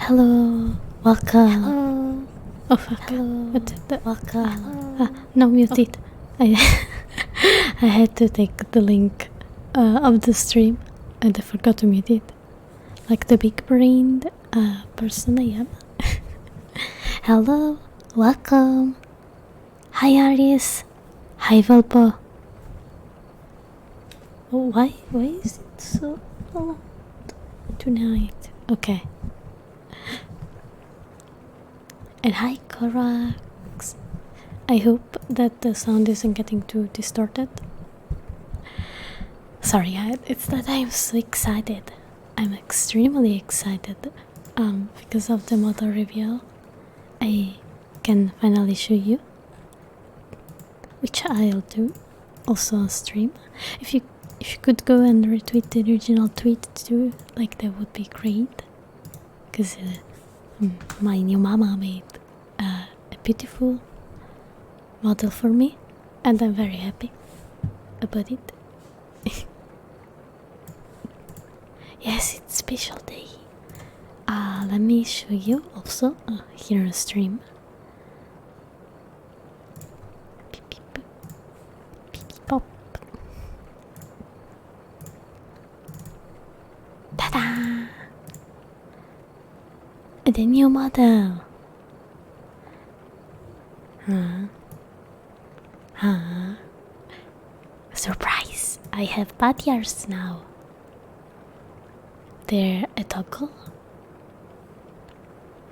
Hello, welcome. Hello. Oh fuck. Hello. What the? Welcome. No, mute it. I, I had to take the link of the stream and I forgot to mute it. Like the big brained person I am. Hello, welcome. Hi Aris. Hi Velpo. Oh, why is it so loud tonight? Okay. And hi Korax. I hope that the sound isn't getting too distorted. Sorry, it's that I'm so excited. I'm extremely excited because of the model reveal. I can finally show you, which I'll do also on stream. If you could go and retweet the original tweet too, like that would be great. Because my new mama made a beautiful model for me, and I'm very happy about it. Yes, it's special day. Let me show you also here on stream. Beep, beep, beep, beep, pop. Ta-da! The new model. Surprise! I have patiars now. They're a toggle.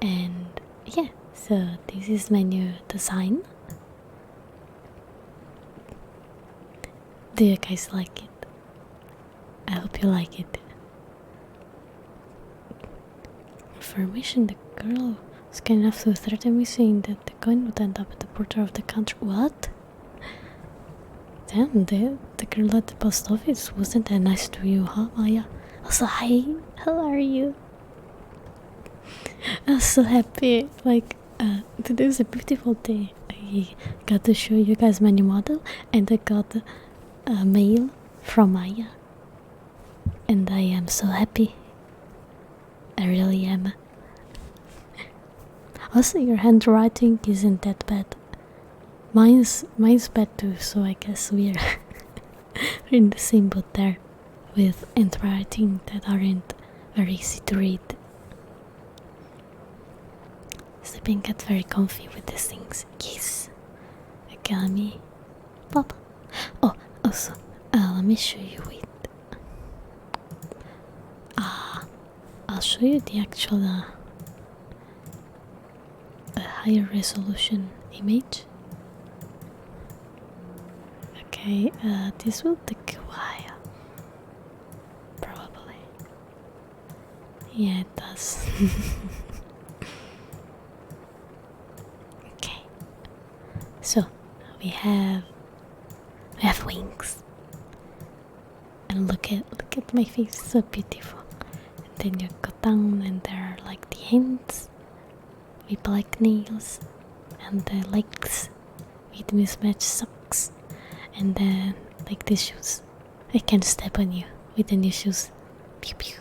And yeah, so this is my new design. Do you guys like it? I hope you like it. Information: the girl was kind enough to threaten me, saying that the coin would end up at the border of the country. What? Damn, the girl at the post office wasn't that nice to you, huh, Maya? Also, hi, how are you? I'm so happy. Like, today is a beautiful day. I got to show you guys my new model, and I got a mail from Maya. And I am so happy. I really am. Also, your handwriting isn't that bad. Mine's bad too, so I guess we're in the same boat there with handwriting that aren't very easy to read. Sleeping get very comfy with these things. Yes. Okay, let me pop. Oh, also, let me show you it. I'll show you the actual higher resolution image. Okay, this will take a while. Probably. Yeah, it does. Okay. So we have wings. And look at my face, so beautiful. And then you go down and there are like the hands with black nails and the legs with mismatched socks. And then like these shoes. I can step on you with the new shoes. Pew pew.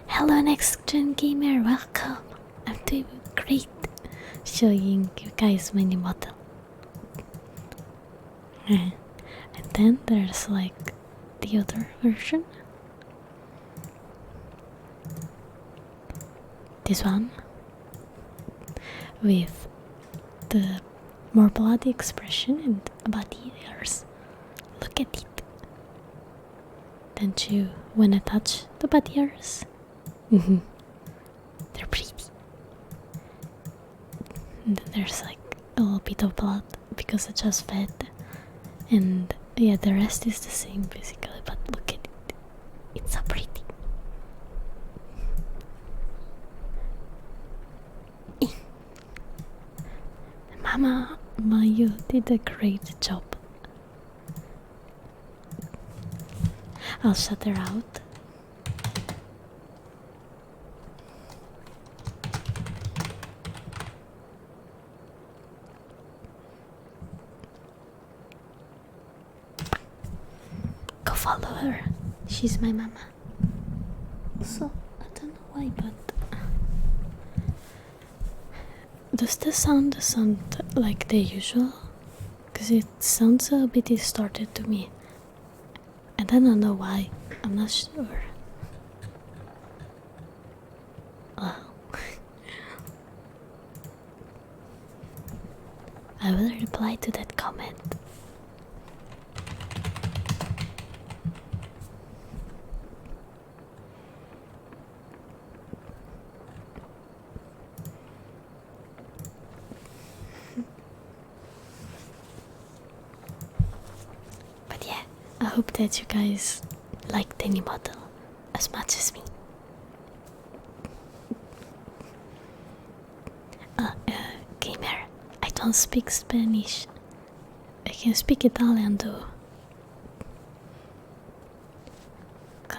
Hello next gen gamer, welcome. I'm doing great. Showing you guys my new model. And then there's like the other version. This one with the more bloody expression and body hairs. Look at it. Don't you wanna touch the body hairs? They're pretty. And then there's like a little bit of blood because I just fed. And yeah, the rest is the same basically, but look at it. It's so pretty. Mama, you did a great job. I'll shut her out. Go follow her. She's my mama. So, I don't know why, but Does the sound like the usual? Because it sounds a bit distorted to me. And I don't know why. I'm not sure. Well, I will reply to that comment. But yeah, I hope that you guys liked the new model as much as me. Gamer, I don't speak Spanish. I can speak Italian though.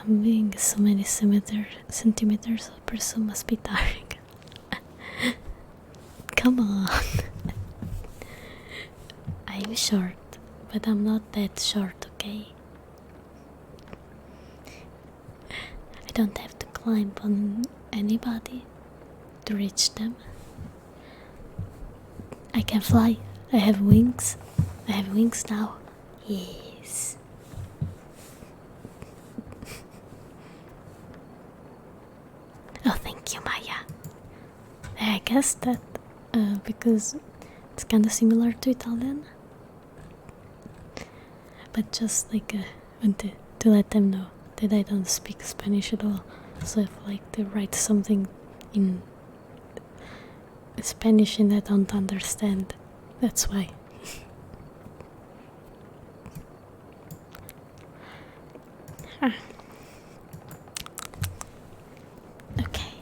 Being so many centimeters a person must be tiring. Come on. I'm short, but I'm not that short, okay? I don't have to climb on anybody to reach them. I can fly. I have wings. I have wings now. Yes. Oh, thank you, Maya. I guess that because it's kind of similar to Italian, but just like wanted to let them know that I don't speak Spanish at all. So if like they write something in Spanish and I don't understand, that's why. Okay.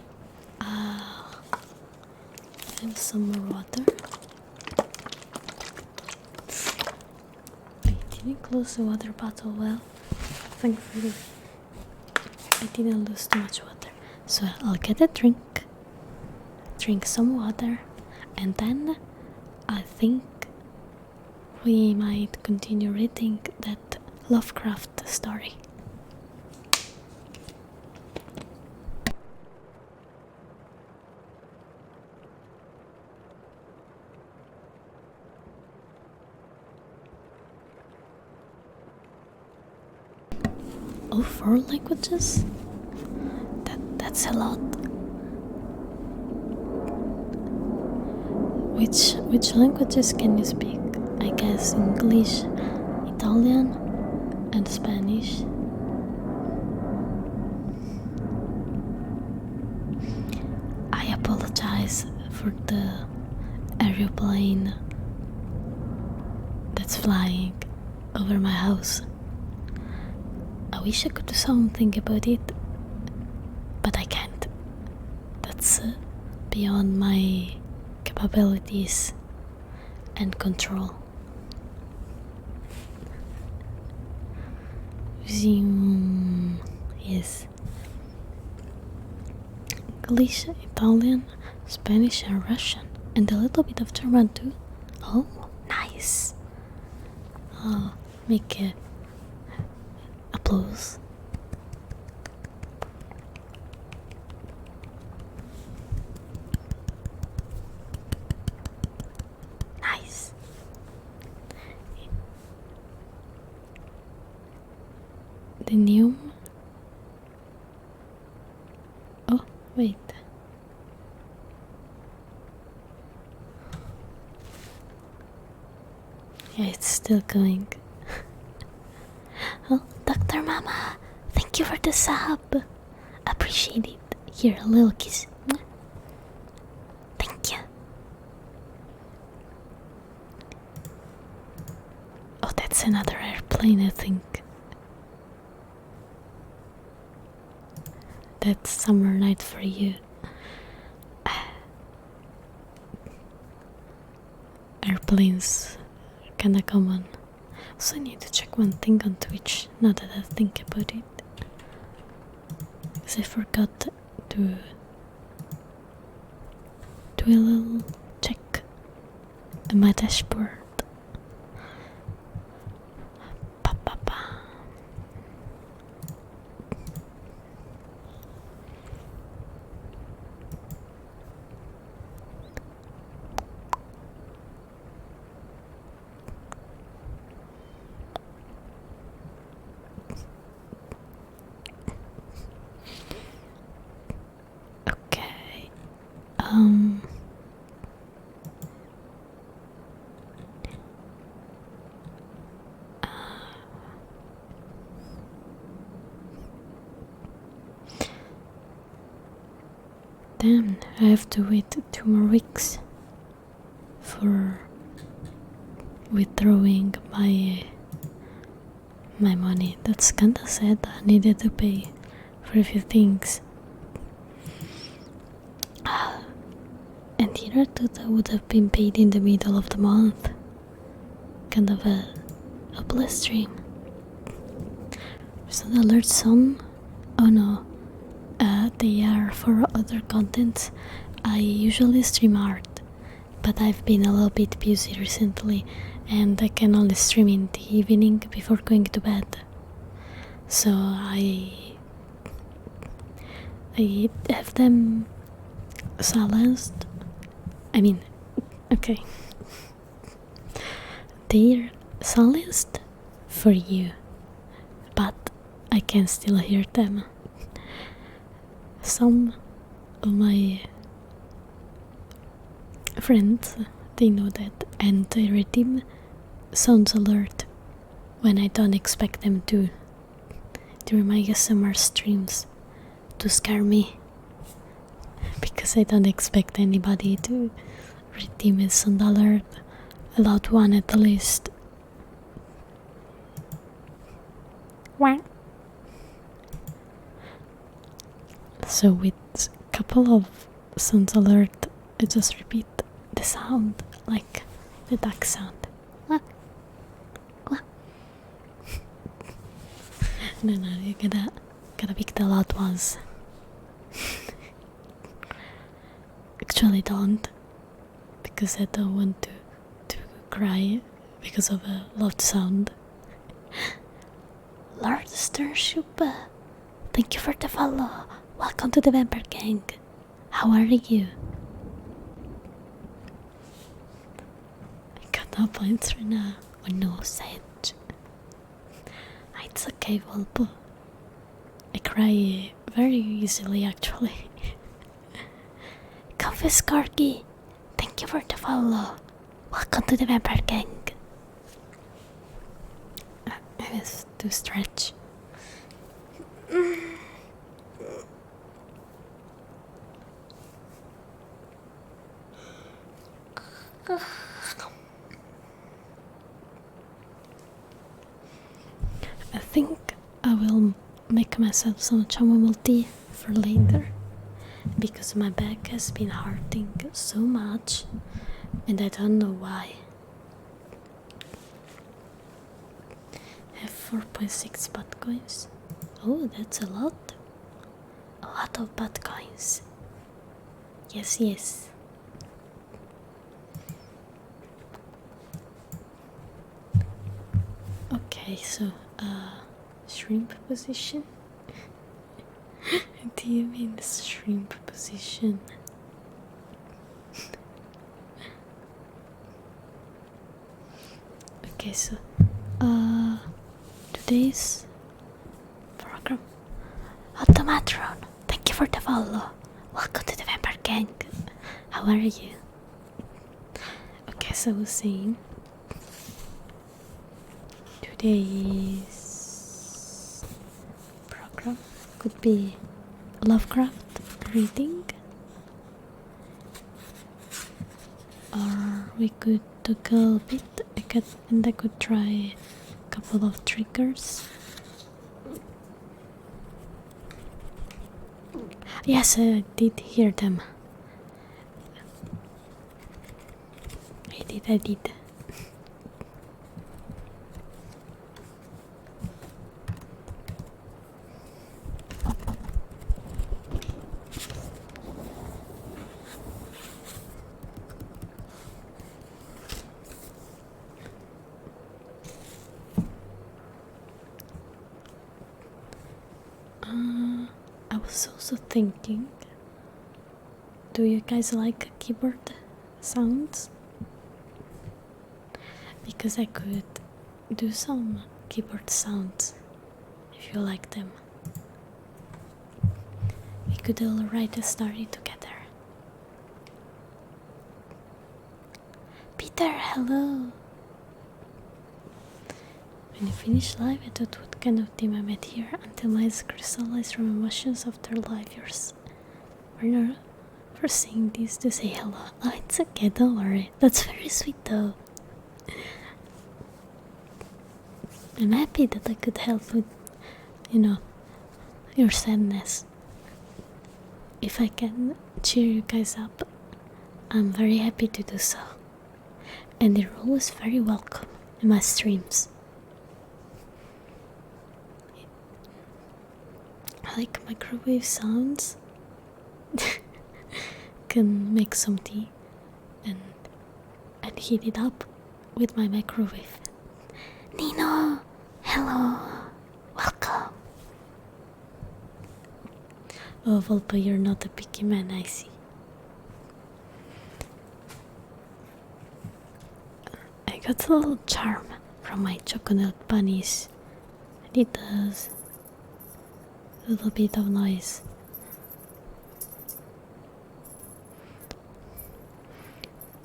And some more water. I didn't close the water bottle well. Thankfully, I didn't lose too much water. So I'll get a drink, drink some water, and then I think we might continue reading that Lovecraft story. Oh, 4 languages? That's a lot. Which languages can you speak? I guess English, Italian, and Spanish. I apologize for the aeroplane that's flying over my house. I wish I could do something about it, but I can't. That's beyond my capabilities and control. Zoom. Yes. English, Italian, Spanish, and Russian, and a little bit of German too. Oh, nice. I'll make a applause. Nice. The new. Oh, wait. Yeah, it's still going. Oh, Dr. Mama, thank you for the sub. Appreciate it. Here, a little kiss. Thank you. Oh, that's another airplane, I think. That's summer night for you. Airplanes are kinda common. Also, I need to check one thing on Twitch now that I think about it. Because I forgot to do a little check on my dashboard. I have to wait 2 more weeks for withdrawing my money. That's kinda sad. I needed to pay for a few things. And here I thought I would have been paid in the middle of the month. Kind of a blessed stream. There's an alert some. Oh no. They are for other content. I usually stream art, but I've been a little bit busy recently and I can only stream in the evening before going to bed. So I have them silenced. I mean, okay. They're silenced for you, but I can still hear them. Some of my friends, they know that, and they redeem sounds alert when I don't expect them to during my ASMR streams to scare me, because I don't expect anybody to redeem a sound alert. Allowed one at the least. What? So with a couple of sounds alert, I just repeat the sound, like the duck sound. What? No, you gotta pick the loud ones. Actually don't, because I don't want to cry because of a loud sound. Lord Starship, thank you for the follow. Welcome to the Vampire Gang. How are you? I got no points right now. Or no, Sage. It's okay, Volpo. I cry very easily, actually. Confess Corgi, thank you for the follow. Welcome to the Vampire Gang. I have to stretch. I think I will make myself some chamomile tea for later, because my back has been hurting so much and I don't know why. I have 4.6 bitcoins. Oh, that's a lot. A lot of bitcoins. Yes. Okay, so shrimp position. Do you mean shrimp position? Okay, so today's program. Automatron, thank you for the follow. Welcome to the Vampire Gang. How are you? Okay, so I was saying today's program could be Lovecraft reading, or we could talk a little bit, and I could try a couple of triggers. Yes, I did hear them. I did. I was also thinking, do you guys like keyboard sounds? Because I could do some keyboard sounds if you like them. We could all write a story together. Peter, hello! When you finish live, I thought what kind of team I met here until my eyes crystallized from emotions after live years. For for saying this to say hello. Oh, it's okay, don't worry. That's very sweet though. I'm happy that I could help with, your sadness. If I can cheer you guys up, I'm very happy to do so. And you're always very welcome in my streams. I like microwave sounds. Can make some tea and heat it up with my microwave. Nino, hello, welcome. Oh, Volpa, you're not a picky man, I see. I got a little charm from my chocolate bunnies, and it does a little bit of noise.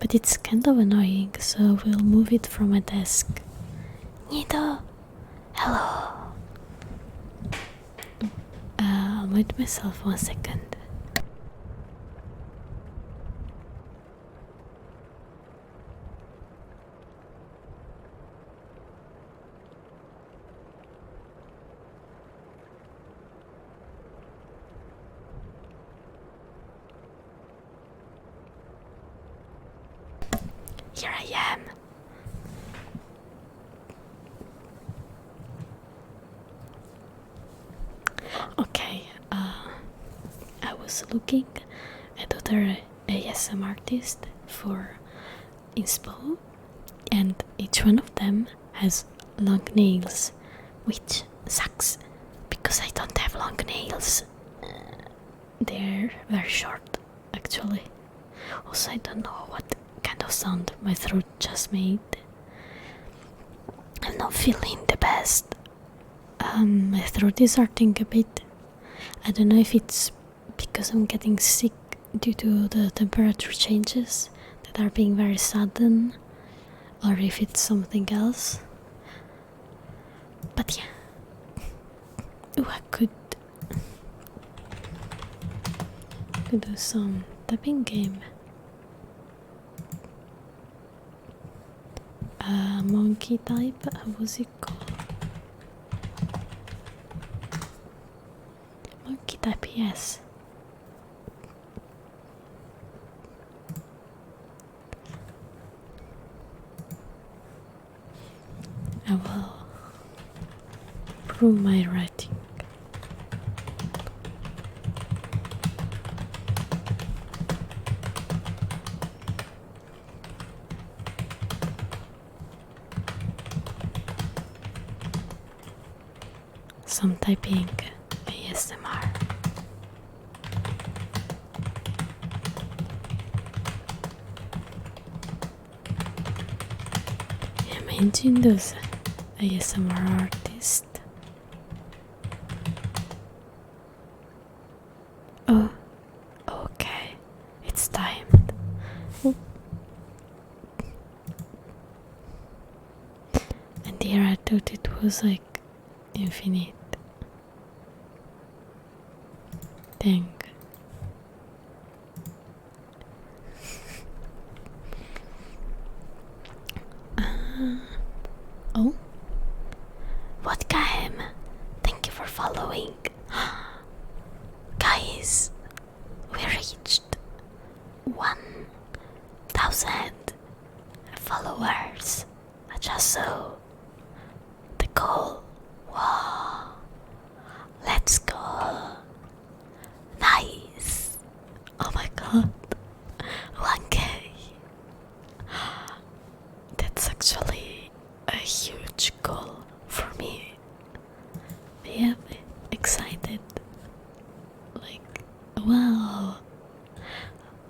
But it's kind of annoying, so we'll move it from my desk. Nito, hello. I'll mute myself 1 second. Here I am. Okay, I was looking at other ASM artists for inspo, and each one of them has long nails, which sucks because I don't have long nails. They're very short, actually. Also, I don't know what kind of sound my throat just made. I'm not feeling the best. My throat is hurting a bit. I don't know if it's because I'm getting sick due to the temperature changes that are being very sudden, or if it's something else. But yeah. Ooh, I could do some tapping game. Monkey type, what was it called? Monkey type, yes. I will prove my writing. Some typing ASMR. Imagine those ASMR artists. Oh, okay, it's timed. Oh. And here I thought it was like infinite. Dang. Oh, what game? Thank you for following. Guys, we reached 1,000 followers. I just saw the goal. Wow, let's go. Nice. Oh my god, 1K. That's actually a huge goal for me. Yeah, excited. Like, wow.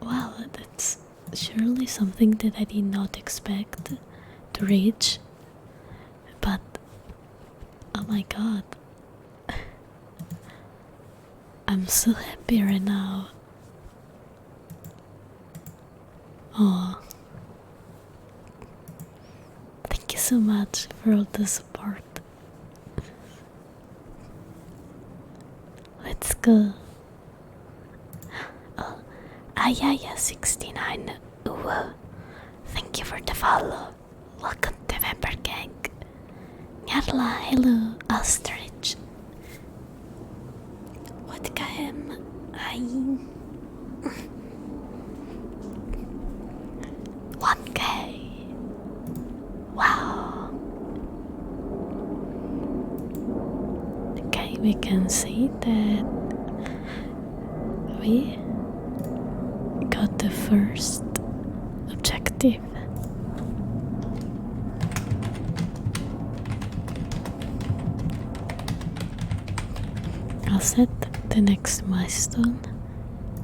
Wow, that's surely something that I did not expect to reach. But, oh my god. I'm so happy right now. Oh, thank you so much for all the support. Let's go. Oh, Ayaya69. Ooh, thank you for the follow. Welcome to Member Gang. Nyarla, hello, Ostrich. What KM? Hi. 1K. Wow. Okay, we can see that we got the first objective. I'll set the next milestone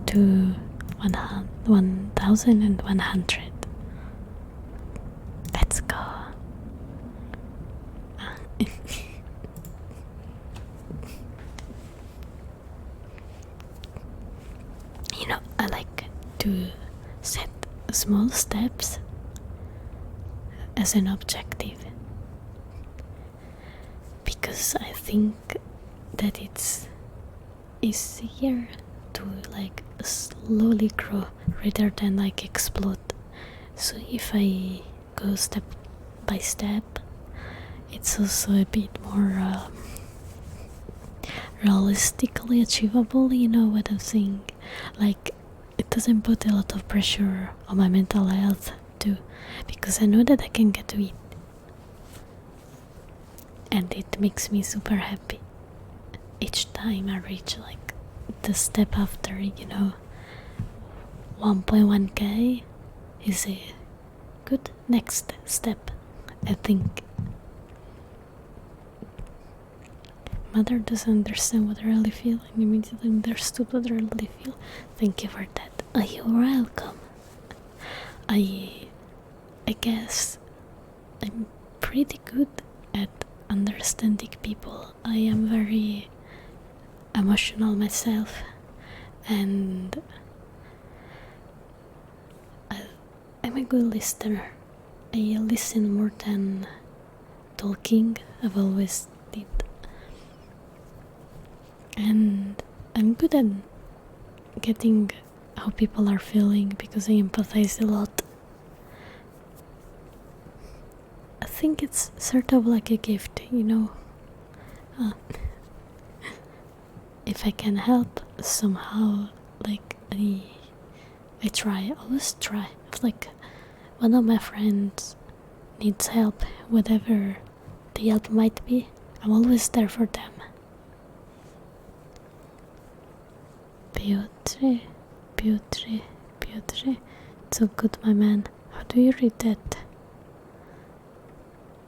to 1100. Let's go. You know, I like to set small steps as an objective because I think that it's easier to like slowly grow rather than like explode. So if I go step by step, it's also a bit more realistically achievable. You know what I'm saying? Like, it doesn't put a lot of pressure on my mental health too, because I know that I can get to it, and it makes me super happy each time I reach like the step after. 1.1k is a good next step, I think. Mother doesn't understand what I really feel and immediately understood what I really feel. Thank you for that. You're welcome. I guess I'm pretty good at understanding people. I am very emotional myself, and I'm a good listener. I listen more than talking. I've always did. And I'm good at getting how people are feeling because I empathize a lot. I think it's sort of like a gift, if I can help somehow, like I try, I always try. If like one of my friends needs help, whatever the help might be, I'm always there for them. Piotr. It's so good, my man. How do you read that?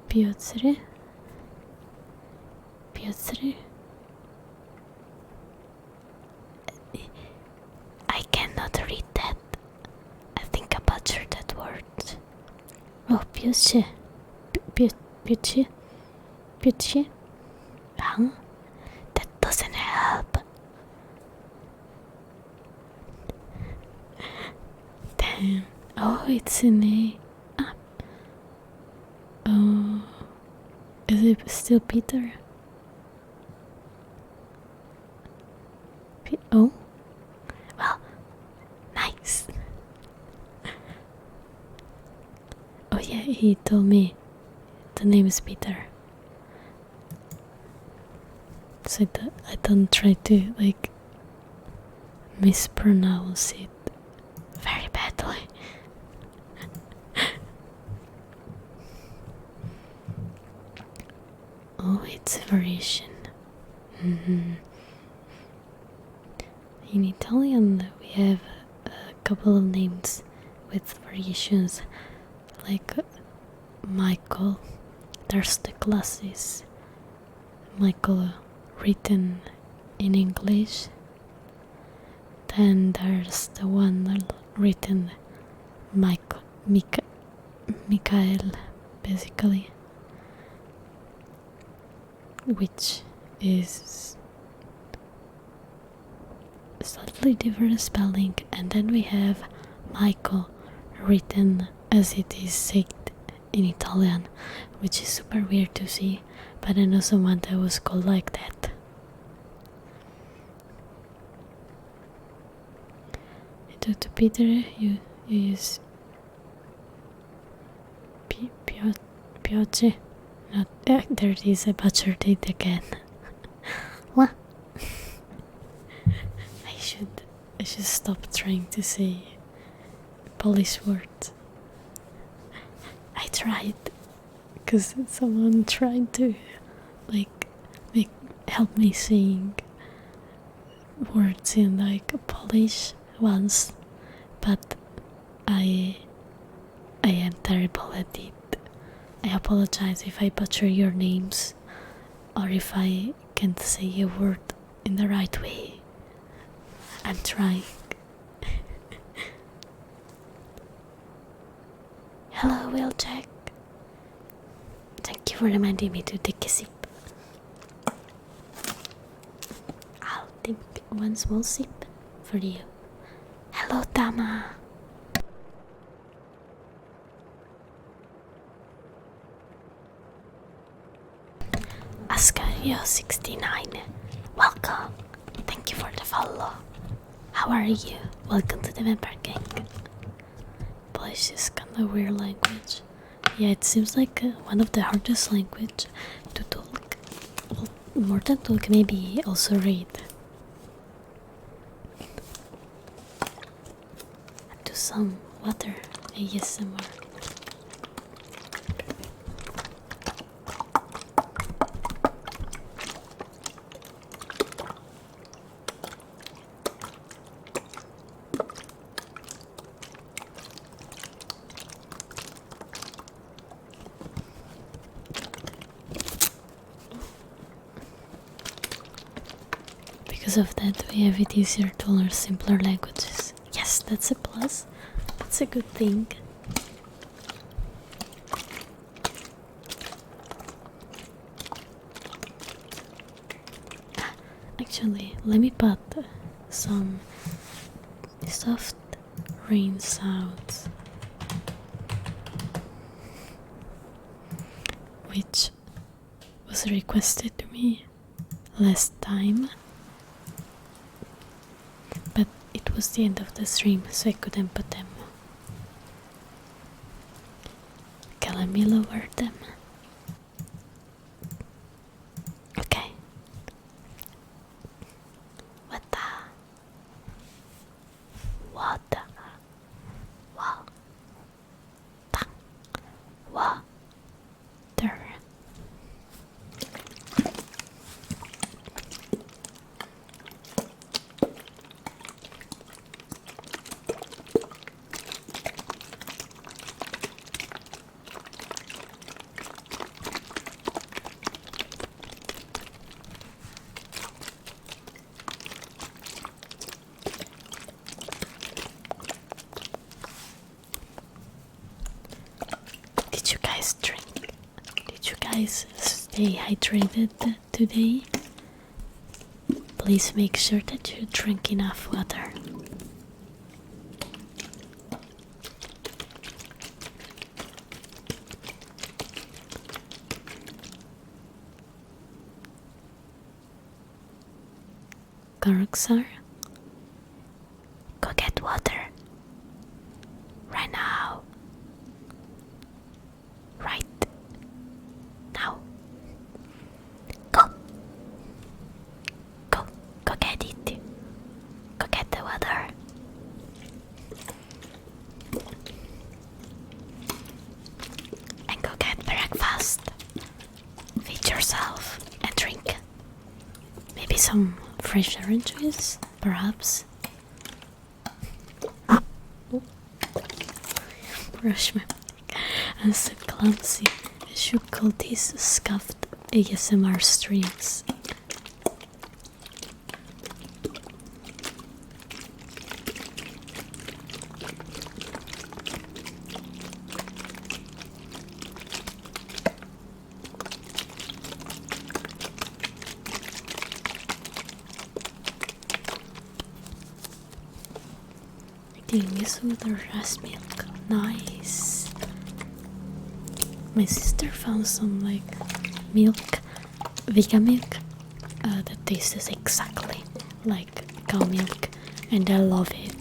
Piotr. I cannot read that. I think I butchered that word. Oh, Piotr. Huh? That doesn't help. Damn. Oh, it's an A. Oh, is it still Peter? Oh, well, nice. Oh yeah, he told me the name is Peter, so I don't try to like mispronounce it very badly. Oh, it's a variation. In Italian, we have a couple of names with variations, like Michael. There's the classes Michael written in English. Then there's the one written Mikael, basically, which is slightly different spelling. And then we have Michael written as it is said in Italian, which is super weird to see, but I know someone that was called like that. to Peter, you use Pioche. Not there it is. I butchered it again. What? I should stop trying to say Polish words. I tried, cause someone tried to like help me saying words in like Polish once, but I am terrible at it. I apologize if I butcher your names or if I can't say a word in the right way. I'm trying. Hello, Wheeljack. Thank you for reminding me to take a sip. I'll take one small sip for you. Hello, Tama. Ascario69, welcome. Thank you for the follow. How are you? Welcome to the member gang. Polish is kinda weird language. Yeah, it seems like one of the hardest language to talk. Well, more than talk, maybe also read. And do some water ASMR. Because of that, we have it easier to learn simpler languages. Yes, that's a plus. That's a good thing. Actually, let me put some soft rain sounds, which was requested to me last time. But it was the end of the stream, so I couldn't put them. Okay, let me lower them. Okay. What the? What the? What? Water. Did you guys drink? Did you guys stay hydrated today? Please make sure that you drink enough water. Karuxar, go get water. Right now. Right now. Go. Go. Go get it. Go get the water. And go get breakfast. Feed yourself and drink. Maybe some fresh orange juice, perhaps. Oh. Brush my back. I'm so clumsy. I should call these scuffed ASMR streams. This with the rice milk. Nice. My sister found some like milk, vegan milk, that tastes exactly like cow milk, and I love it.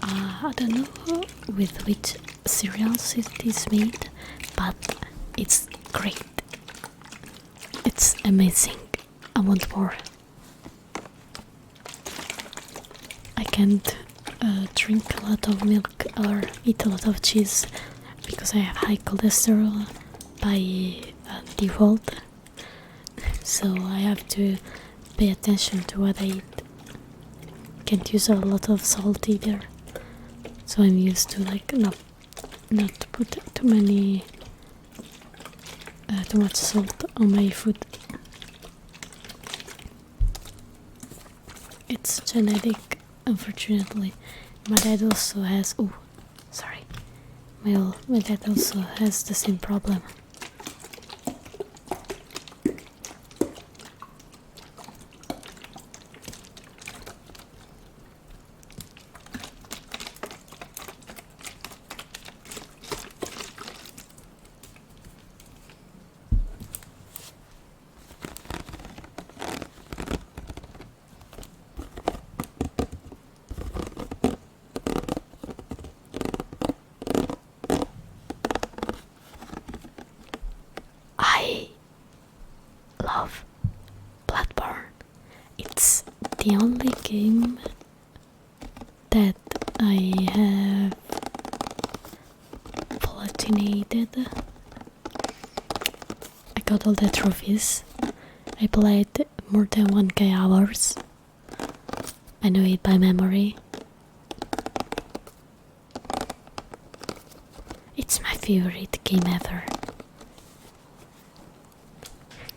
I don't know with which cereals it is made, but it's great. It's amazing. I want more. I can't drink a lot of milk or eat a lot of cheese because I have high cholesterol by default. So I have to pay attention to what I eat. Can't use a lot of salt either. So I'm used to like not put too much salt on my food. It's genetic, unfortunately. My dad also has. Oh, sorry. My dad also has the same problem. I love Bloodborne. It's the only game that I have platinated. I got all the trophies. I played more than 1k hours. I know it by memory. It's my favorite game ever.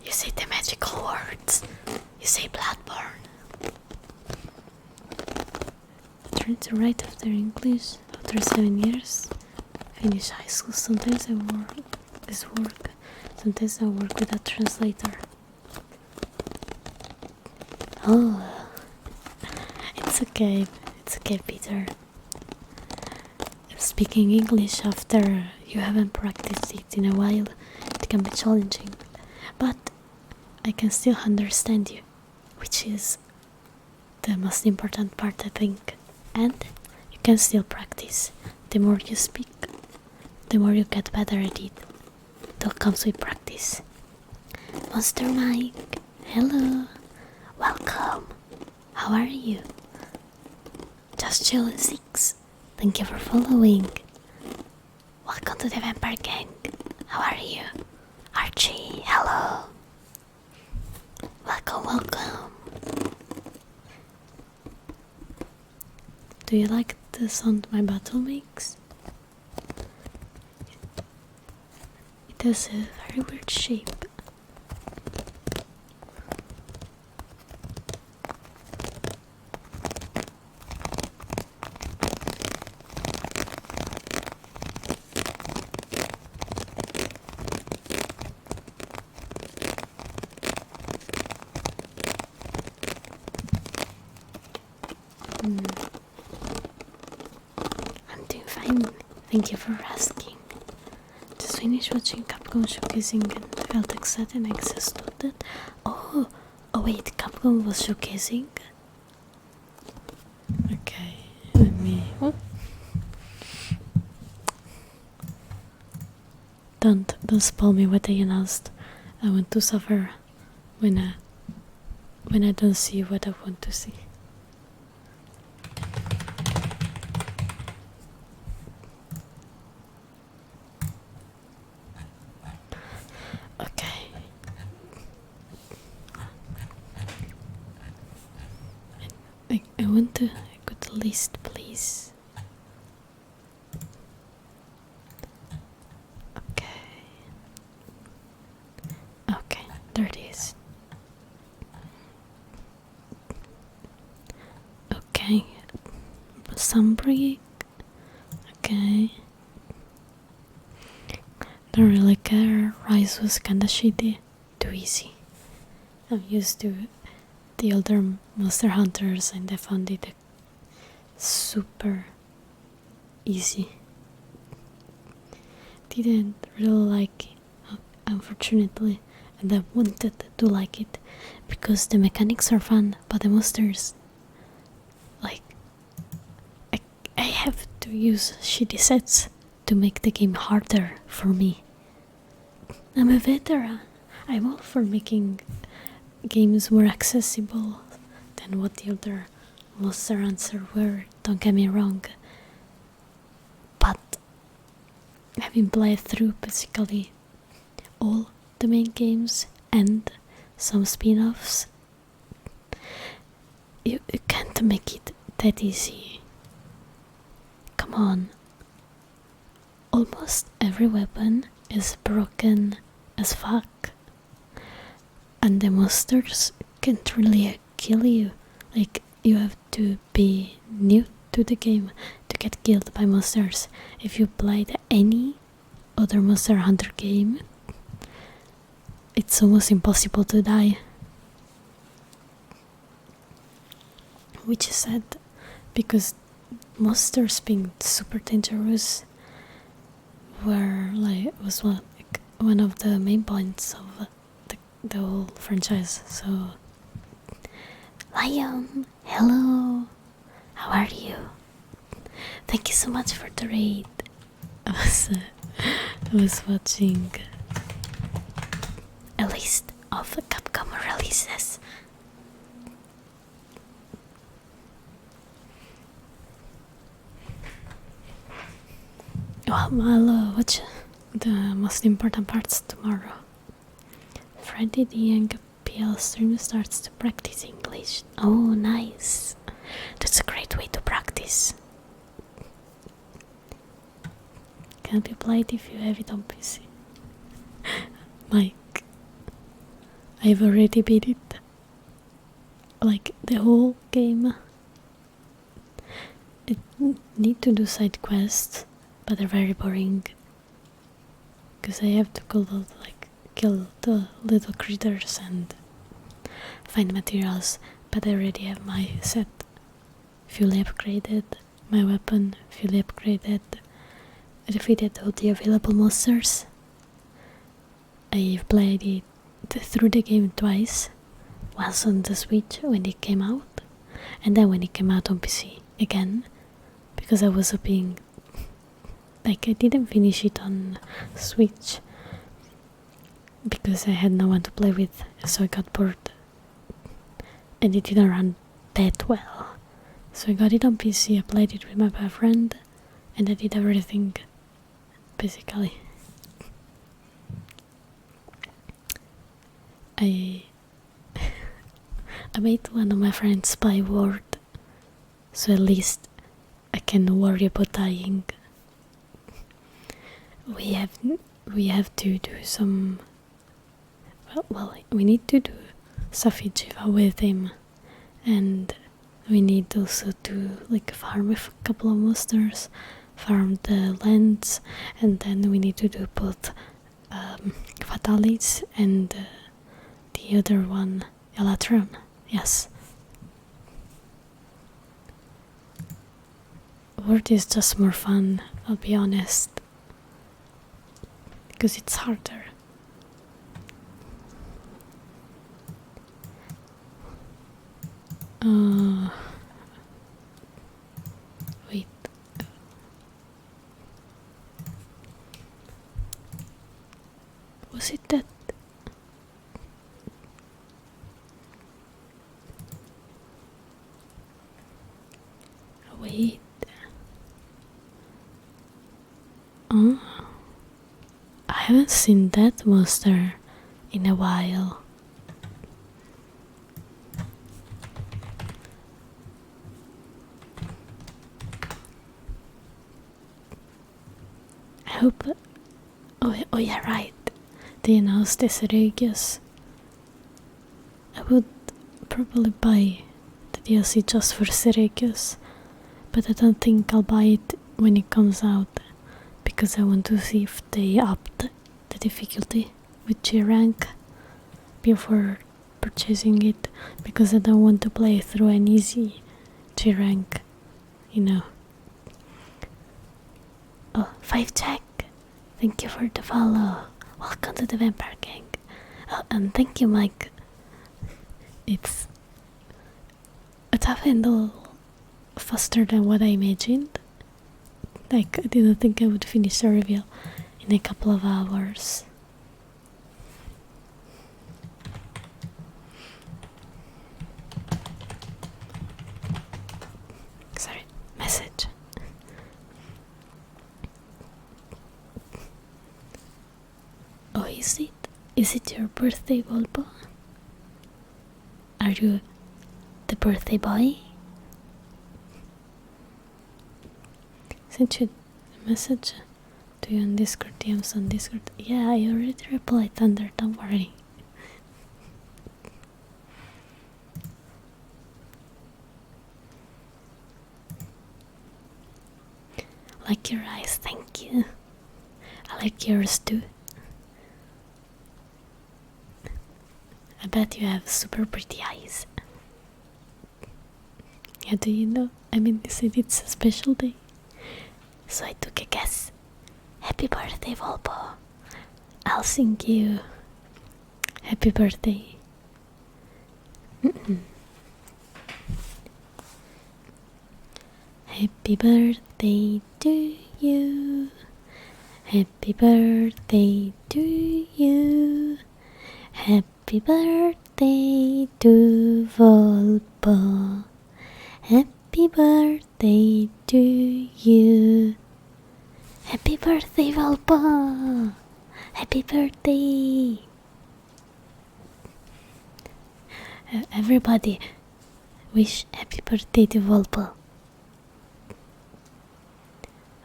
You say the magical words. You say Bloodborne. I turned to write after English after 7 years. Finish high school. Sometimes I work. Sometimes I work with a translator. Oh, it's okay. It's okay, Peter. Speaking English after you haven't practiced it in a while, it can be challenging. But I can still understand you, which is the most important part, I think. And you can still practice. The more you speak, the more you get better at it. It all comes with practice. Monster Mike, hello. Welcome. How are you? Just Chill 6. Thank you for following. Welcome to the Vampire Gang. How are you? Archie, hello. Welcome. Do you like the sound my battle makes? It has a very weird shape. I'm doing fine. Thank you for asking. Just finished watching Capcom showcasing and felt excited and exhausted. Oh wait, Capcom was showcasing? Okay, let me... Oh. Don't spoil me what they announced. I want to suffer when I don't see what I want to see. Okay. I want a good list, please. Okay, there it is. Okay, Sunbreak. Okay. Don't really care. Rise was kinda shitty. Too easy. I'm used to the older Monster Hunters and I found it super easy. Didn't really like it, unfortunately, and I wanted to like it because the mechanics are fun, but the monsters, like, I have to use shitty sets to make the game harder for me. I'm a veteran. I'm all for making games more accessible than what the other Monster Hunter were, don't get me wrong. But having played through basically all the main games and some spin-offs, you can't make it that easy. Come on. Almost every weapon is broken as fuck. And the monsters can't really kill you. Like, you have to be new to the game to get killed by monsters. If you played any other Monster Hunter game, it's almost impossible to die. Which is sad, because monsters being super dangerous was one of the main points of the whole franchise. So, Lion, hello, how are you? Thank you so much for the raid. I was watching a list of Capcom releases. Well, I'll watch the most important parts tomorrow. Friday the young PL stream starts to practice English. Oh, nice. That's a great way to practice. Can't be played if you have it on PC. Mike, I've already beat it. Like, the whole game. It need to do side quests, but they're very boring. Because I have to kill the little critters and find materials, but I already have my set fully upgraded, my weapon fully upgraded. I defeated all the available monsters. I've played it through the game twice, once on the Switch when it came out, and then when it came out on PC again, because I was hoping, like, I didn't finish it on Switch because I had no one to play with, so I got bored and it didn't run that well. So I got it on PC, I played it with my boyfriend, and I did everything basically. I made one of my friends buy Word, so at least I can worry about dying. We have to do some. We need to do Safijiva with him, and we need also to farm with a couple of monsters, farm the lands, and then we need to do both Fatalis and the other one, Elatron. Yes. Word is just more fun, I'll be honest, because it's harder. Wait. Was it that? Wait. Oh. I haven't seen that monster in a while. I hope. Oh yeah, right. They announced the Seregius. I would probably buy the DLC just for Seregius, but I don't think I'll buy it when it comes out, because I want to see if they upped the difficulty with G rank before purchasing it, because I don't want to play through an easy G rank, you know. Oh, 5 Jack, thank you for the follow. Welcome to the Vampire Gang. Oh, and thank you, Mike. It's happened a little faster than what I imagined, Like, I didn't think I would finish the reveal in a couple of hours. Sorry, message. Oh, is it? Is it your birthday, Volpo? Are you the birthday boy? Sent you a message to you on Discord, DMs on Discord. Yeah, I already replied, Thunder, don't worry. Like your eyes, thank you. I like yours too. I bet you have super pretty eyes. Yeah, do you know? I mean, you said it's a special day. So I took a guess. Happy birthday, Volpo. I'll sing you happy birthday. Happy birthday to you. Happy birthday to you. Happy birthday to Volpo. Happy birthday to you. Happy birthday, Volpo. Happy birthday. Everybody wish happy birthday to Volpo.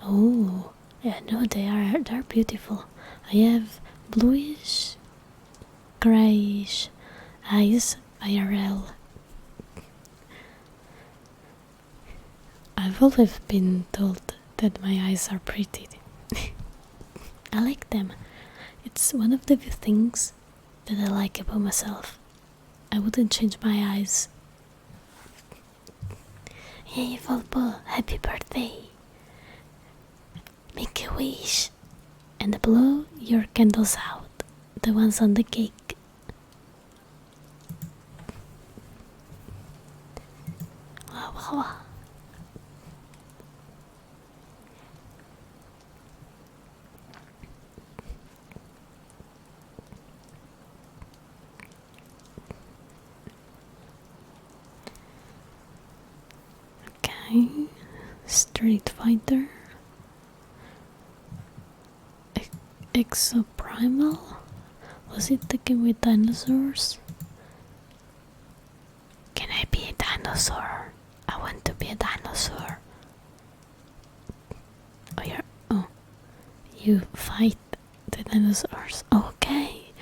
Oh, yeah, no, they're beautiful. I have bluish, grayish eyes IRL. I've always been told that my eyes are pretty. I like them. It's one of the few things that I like about myself. I wouldn't change my eyes. Hey, Volpo, happy birthday. Make a wish and blow your candles out, the ones on the cake. Wow, wow, wow. Okay, Street Fighter. Exoprimal? Was it the game with dinosaurs? Can I be a dinosaur? I want to be a dinosaur. Oh, you fight the dinosaurs. Okay.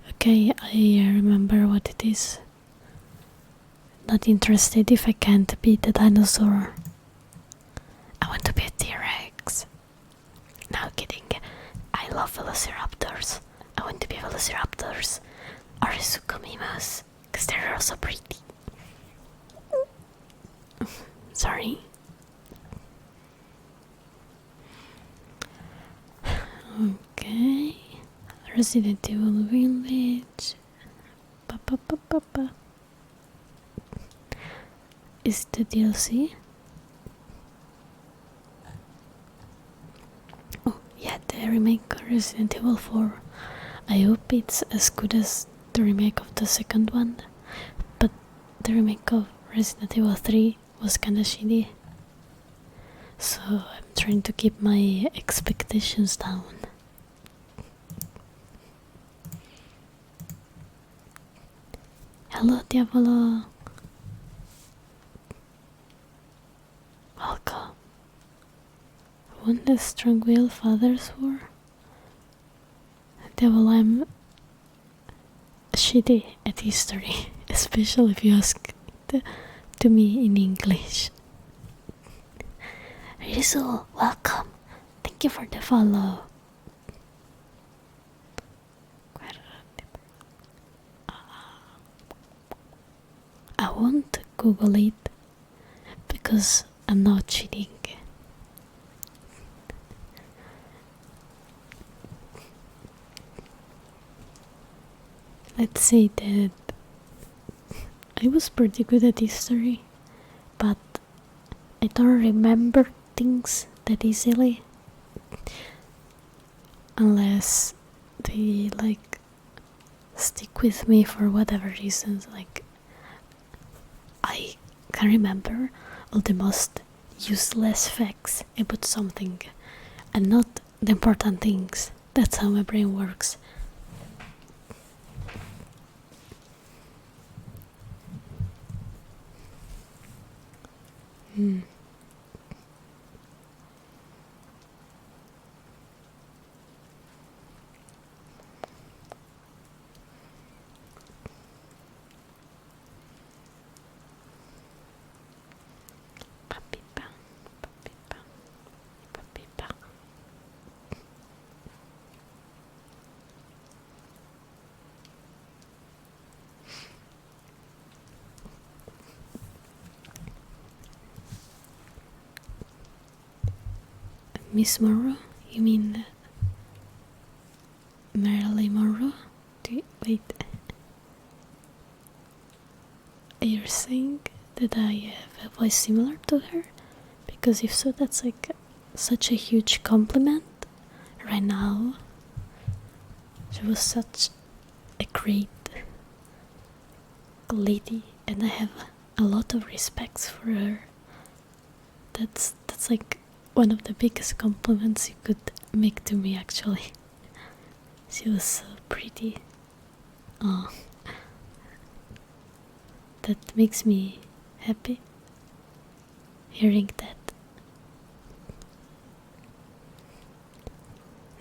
Okay, I remember what it is. Not interested if I can't be the dinosaur. I want to be a T-Rex. No kidding. I love velociraptors. I want to be velociraptors or sukumimas because they're also pretty. Sorry. Okay. Resident Evil Village. Is the DLC? Oh, yeah, the remake of Resident Evil 4. I hope it's as good as the remake of the second one, but the remake of Resident Evil 3 was kinda shitty. So I'm trying to keep my expectations down. Hello, Diavolo. Welcome. Won the strong will fathers were? Devil, I'm shitty at history, especially if you ask to me in English. Rizzo, welcome. Thank you for the follow. I won't Google it because I'm not cheating. Let's say that I was pretty good at history, but I don't remember things that easily unless they like stick with me for whatever reasons. Like, I can remember all the most useless facts about something and not the important things. That's how my brain works. Papipa, papipa, papipa. Miss Monroe? You mean Marilyn Monroe? Wait. You're saying that I have a voice similar to her? Because if so, that's like such a huge compliment right now. She was such a great lady, and I have a lot of respect for her. That's like one of the biggest compliments you could make to me, actually. She was so pretty. Oh, that makes me happy hearing that.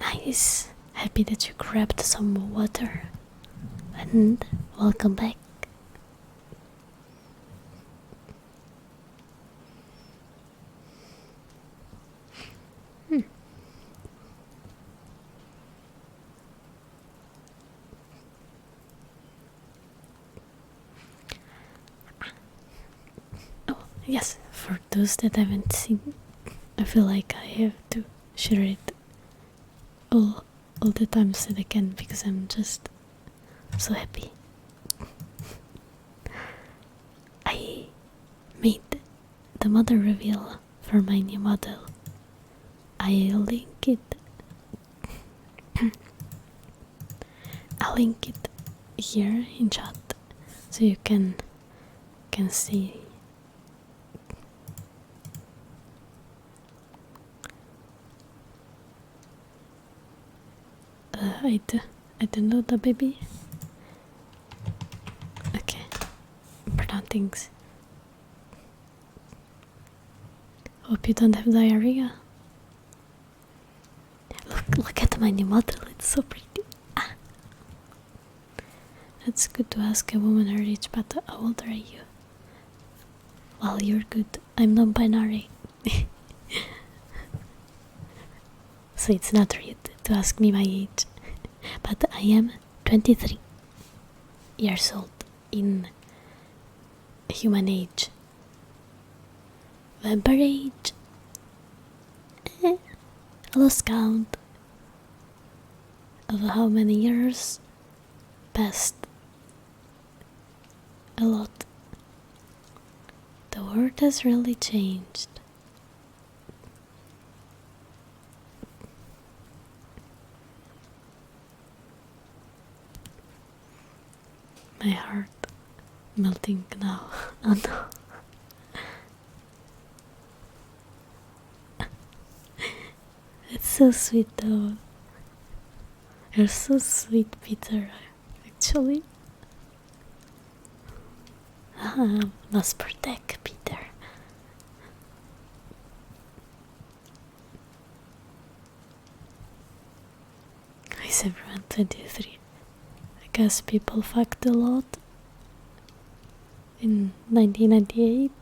Nice. Happy that you grabbed some water. And welcome back. Yes, for those that haven't seen, I feel like I have to share it all the times that I can because I'm just so happy. I made the model reveal for my new model. I'll link it. I'll link it here in chat so you can see. I don't know the baby. Okay, important things. Hope you don't have diarrhea. Look at my new model, it's so pretty. Ah. It's good to ask a woman her age, but how old are you? Well, you're good. I'm non-binary. So it's not rude to ask me my age. But I am 23 years old in human age. Vampire age? I lost count of how many years passed. A lot. The world has really changed. My heart melting now. Oh no. It's so sweet though. You're so sweet, Peter. Actually. Must protect Peter. Is everyone 23? I guess people fucked a lot in 1998.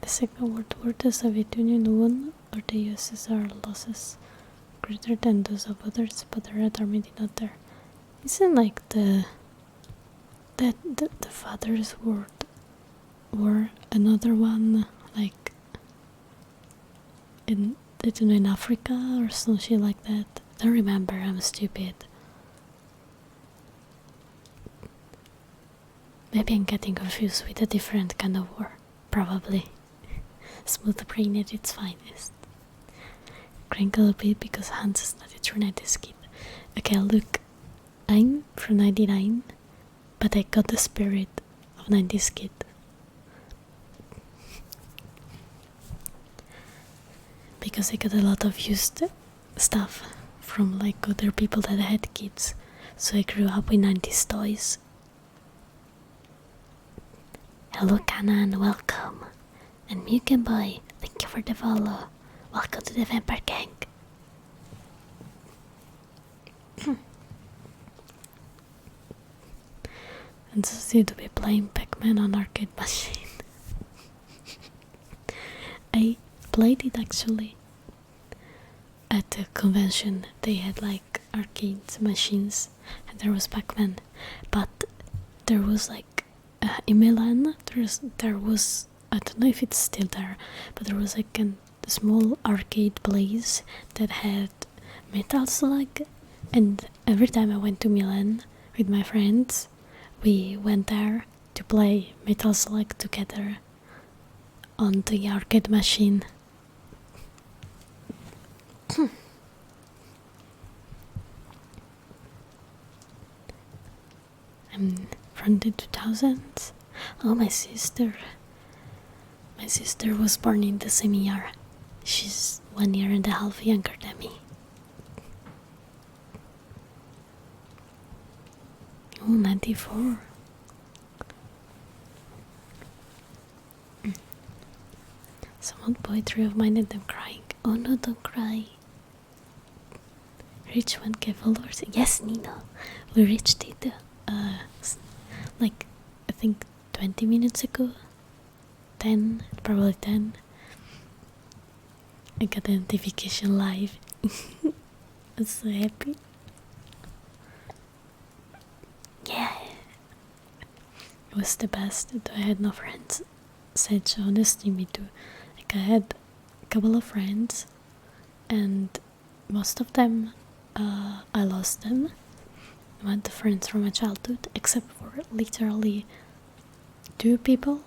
The Second World War, the Soviet Union won, or the USSR losses greater than those of others, but the Red Army did not dare. Isn't like the Father's World War another one, like in Africa or some shit like that? Don't remember, I'm stupid. Maybe I'm getting confused with a different kind of war. Probably. Smooth brain at its finest. Crinkle a bit because Hans is not a true 90s kid. Okay, look. I'm from 99, but I got the spirit of 90s kid. Because I got a lot of used stuff from like other people that had kids. So I grew up with 90s toys. Hello Kanan, welcome. And Mugen Boy, thank you for the follow. Welcome to the Vampire Gang. And so still to be playing Pac-Man on arcade machine. I played it actually at the convention. They had like arcade machines and there was Pac-Man, but there was like in Milan there was, I don't know if it's still there, but there was like a small arcade place that had Metal Slug, and every time I went to Milan with my friends, we went there to play Metal Slug together on the arcade machine. I'm from the 2000s. Oh, my sister. My sister was born in the same year. She's 1.5 years younger than me. Oh, 94. Someone poetry of mine and them crying. Oh no, don't cry. Reach 1K followers. Yes, Nino. We reached it like I think 20 minutes ago. 10, probably 10. I got a notification live. I'm so happy. Yeah. It was the best. I had no friends. Said honestly, me too. Like I had a couple of friends, and most of them, I lost them. I went to friends from my childhood, except for literally 2 people.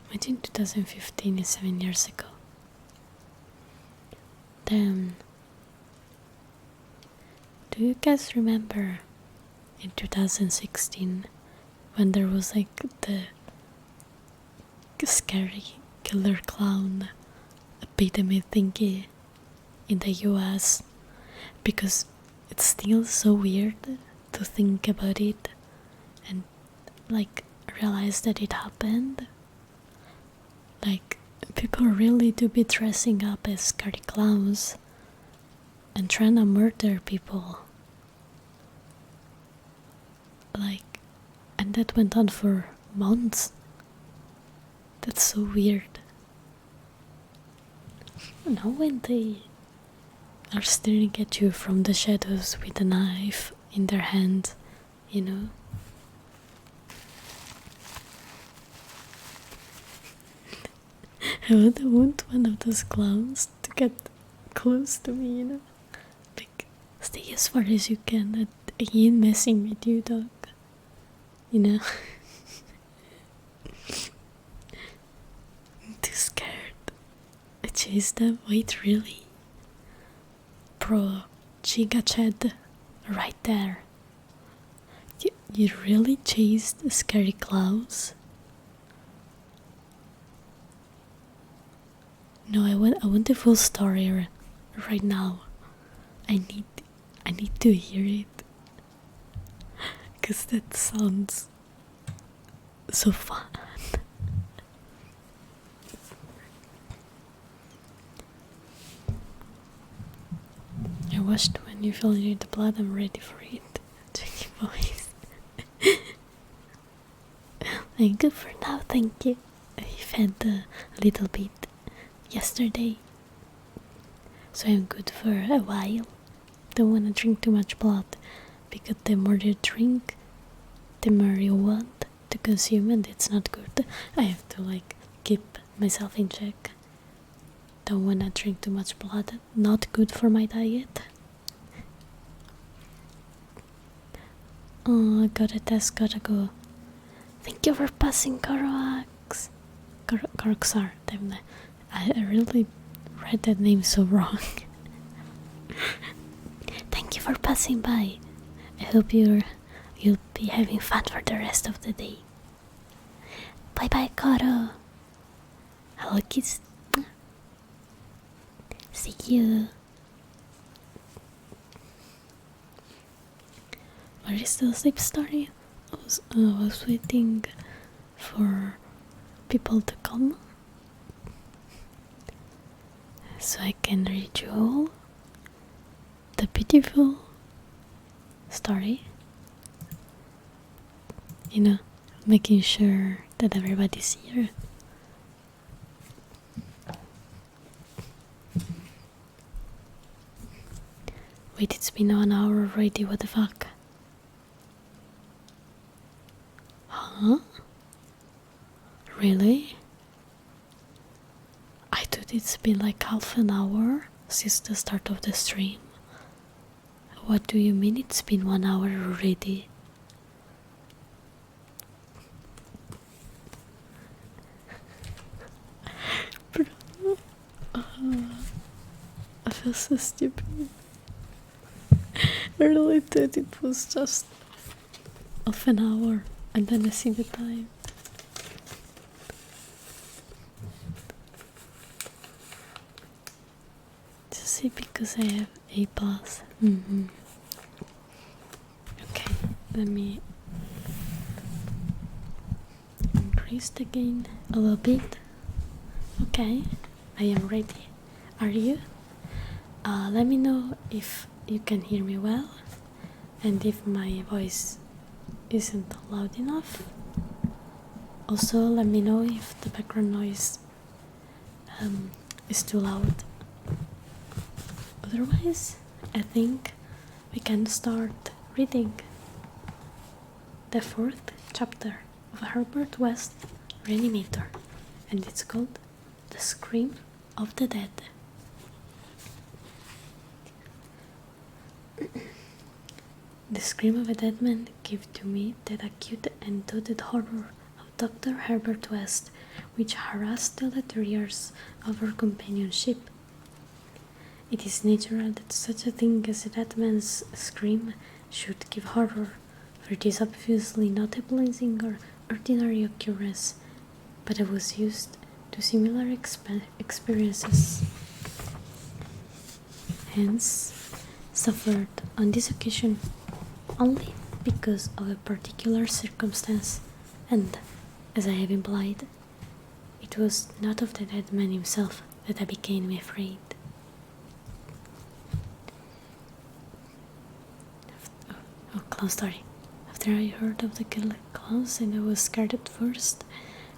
Imagine 2015 is 7 years ago. Then, do you guys remember in 2016 when there was like the scary killer clown epidemic thingy in the US? Because it's still so weird to think about it and like realize that it happened. Like, people really do be dressing up as scary clowns and trying to murder people. Like, and that went on for months. That's so weird. Now when they are staring at you from the shadows with a knife in their hand, you know? I would want one of those clowns to get close to me, you know? Like, stay as far as you can. I ain't messing with you, dog. You know? I'm too scared. I chased them. Wait, really? Bro, Giga Chad, right there. You really chased scary clowns? No, I want the full story right now. I need to hear it, cause that sounds so fun. I watched when you feel near the blood. I'm ready for it. Cheeky boys. I'm good for now, thank you. I've had a little bit yesterday, so I'm good for a while. Don't want to drink too much blood, because the more you drink, the more you want to consume, and it's not good. I have to like keep myself in check. Don't want to drink too much blood. Not good for my diet. Oh, I got a test, gotta go. Thank you for passing, Koroax. Koroxar, damn it. I really read that name so wrong. Thank you for passing by. I hope you'll be having fun for the rest of the day. Bye bye, Koro. Hello, kids. See you. Where is the sleep story? I was waiting for people to come so I can read you all the beautiful story. You know, making sure that everybody's here. Wait, it's been 1 hour already, what the fuck? Huh? Really? I thought it's been like half an hour since the start of the stream. What do you mean it's been 1 hour already? Bro, I feel so stupid. I really thought it was just half an hour, and then I see the time. Just because I have A+. Okay, let me increase the gain a little bit. Okay, I am ready. Are you? Let me know if you can hear me well and if my voice isn't loud enough. Also, let me know if the background noise is too loud. Otherwise, I think we can start reading the 4th chapter of Herbert West Reanimator, and it's called The Scream of the Dead. The scream of a dead man gave to me that acute and dogged horror of Dr. Herbert West, which harassed the latter years of our companionship. It is natural that such a thing as a dead man's scream should give horror, for it is obviously not a pleasing or ordinary occurrence, but I was used to similar experiences. Hence, suffered on this occasion only because of a particular circumstance, and, as I have implied, it was not of the dead man himself that I became afraid. Clown story. After I heard of the killer clowns and I was scared at first,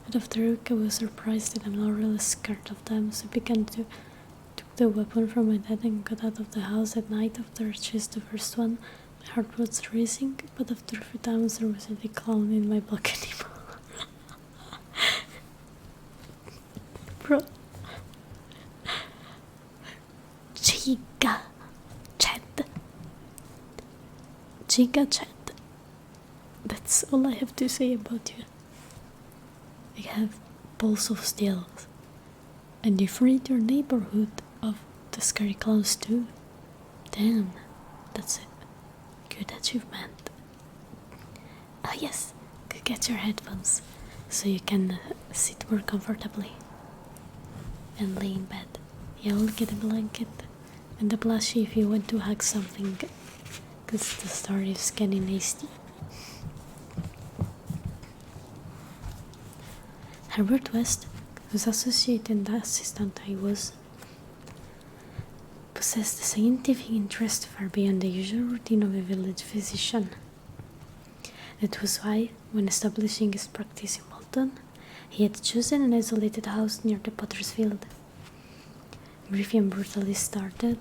but after a week I was surprised that I'm not really scared of them, so I began to took the weapon from my dad and got out of the house at night. After I chased the first one, my heart was racing, but after a few times there wasn't a clown in my block anymore. Bro. Chica Chat. Chica Chat. That's all I have to say about you. I have balls of steel, and you freed your neighborhood of the scary clowns too. Damn, that's a good achievement. Ah yes, go get your headphones so you can sit more comfortably and lay in bed. You'll get a blanket and a plushie if you want to hug something, cause the story is getting nasty. Herbert West, whose associate and assistant I was, possessed a scientific interest far beyond the usual routine of a village physician. That was why, when establishing his practice in Malton, he had chosen an isolated house near the Potter's Field. Briefly and brutally stated,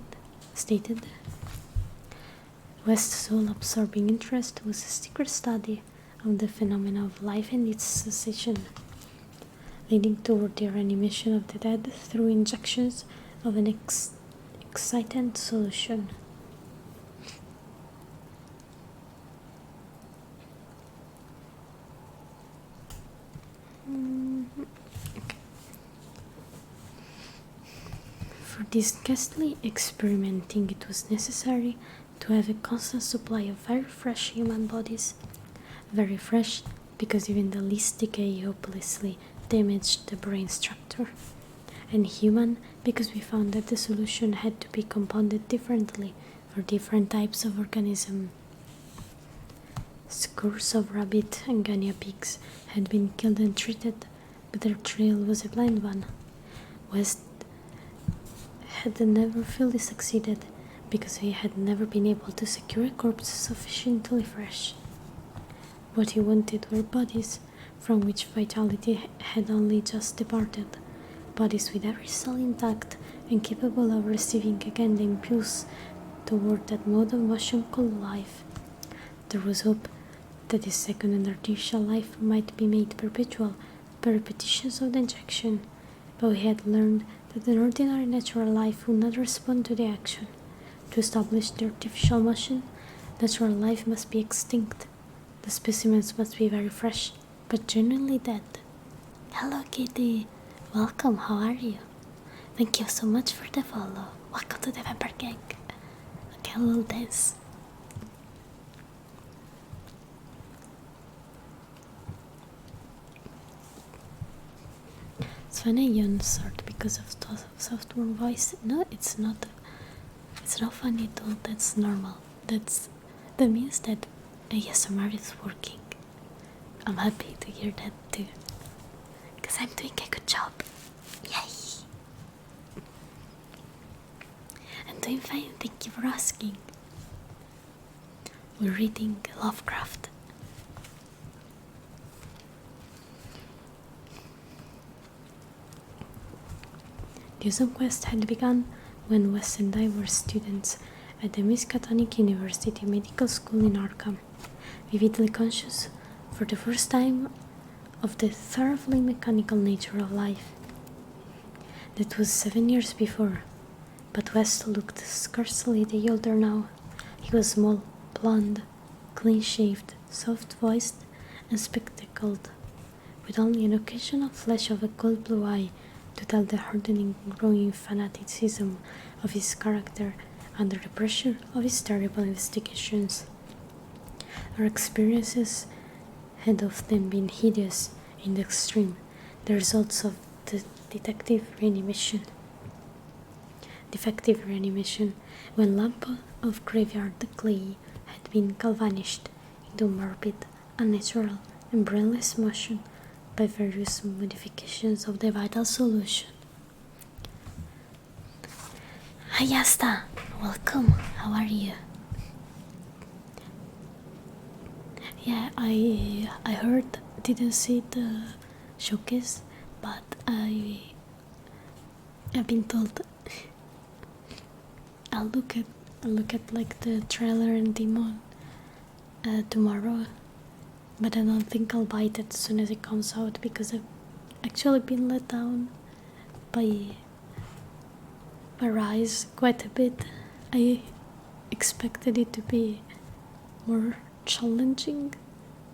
West's sole absorbing interest was a secret study of the phenomena of life and its cessation, leading toward the reanimation of the dead through injections of an excitant solution. This ghastly experiment think it was necessary to have a constant supply of very fresh human bodies. Very fresh because even the least decay hopelessly damaged the brain structure. And human because we found that the solution had to be compounded differently for different types of organism. Scores of rabbit and guinea pigs had been killed and treated, but their trail was a blind one. West had never fully succeeded because he had never been able to secure a corpse sufficiently fresh. What he wanted were bodies from which vitality had only just departed, bodies with every cell intact and capable of receiving again the impulse toward that mode of motion called life. There was hope that this second and artificial life might be made perpetual by repetitions of the injection, but we had learned that an ordinary natural life would not respond to the action. To establish the artificial motion, natural life must be extinct. The specimens must be very fresh, but genuinely dead. Hello Kitty! Welcome, how are you? Thank you so much for the follow. Welcome to the Vampire Gang. Okay, a little dance. It's when I yawn sort because of software voice. No, it's not. It's not funny at all. That's normal. That means that ASMR is working. I'm happy to hear that too, because I'm doing a good job. Yay! I'm doing fine. Thank you for asking. We're reading Lovecraft. The awesome quest had begun when Wes and I were students at the Miskatonic University Medical School in Arkham, vividly conscious for the first time of the thoroughly mechanical nature of life. That was 7 years before, but Wes looked scarcely a day older now. He was small, blonde, clean-shaved, soft-voiced, and spectacled, with only an occasional flash of a cold blue eye to tell the hardening, growing fanaticism of his character under the pressure of his terrible investigations. Our experiences had often been hideous in the extreme, the results of the defective reanimation, when lump of graveyard clay had been galvanized into morbid, unnatural, and brainless motion by various modifications of the vital solution. Hi Asta, welcome, how are you? Yeah, I heard, didn't see the showcase, but I've been told I'll look at like the trailer and demo tomorrow, but I don't think I'll buy it as soon as it comes out because I've actually been let down by Rise quite a bit. I expected it to be more challenging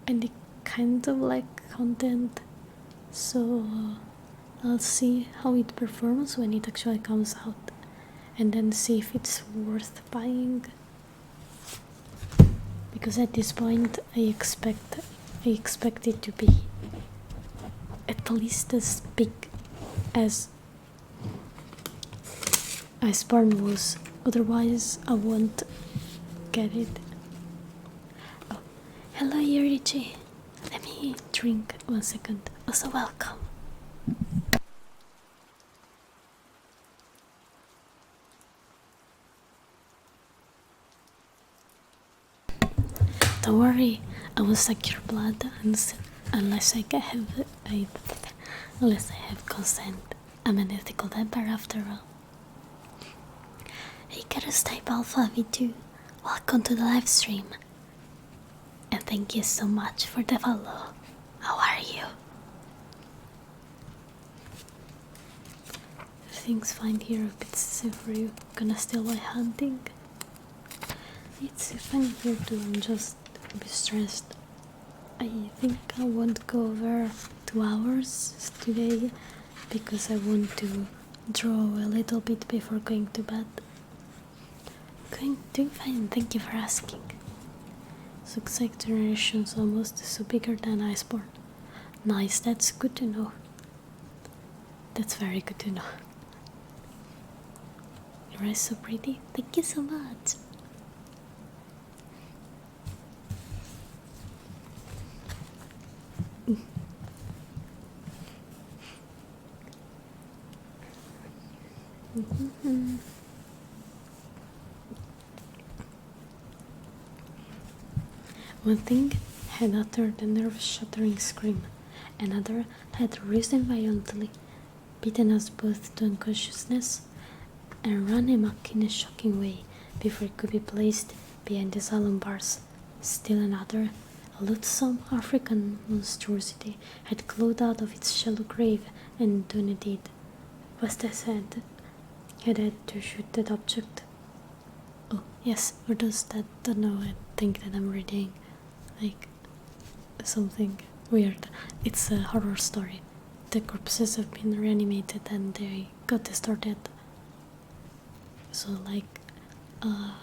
and it kind of like content, so I'll see how it performs when it actually comes out and then see if it's worth buying, because at this point I expect it to be at least as big as Iceborne was, otherwise I won't get it. Oh, hello Yurichi, let me drink 1 second. Also welcome. Don't worry, I will suck your blood unless I have consent. I'm an ethical vampire after all. Hey Icarus Type Alpha V2, welcome to the live stream. And thank you so much for the follow. How are you? Things fine here a bit safe for you. Gonna still by hunting. It's fine here too, I'm just a bit stressed. I think I won't go over 2 hours today because I want to draw a little bit before going to bed. Doing fine, thank you for asking. Success generations almost so bigger than Iceborne. Nice, that's good to know. That's very good to know. Your eyes so pretty. Thank you so much. One thing had uttered a nerve-shattering scream. Another had risen violently, beaten us both to unconsciousness, and run amok in a shocking way before it could be placed behind the salon bars. Still another, a loathsome African monstrosity, had clawed out of its shallow grave and done a deed. Was the said had had to shoot that object? Oh, yes, for those that don't know, I think that I'm reading like something weird. It's a horror story. The corpses have been reanimated and they got distorted. So like the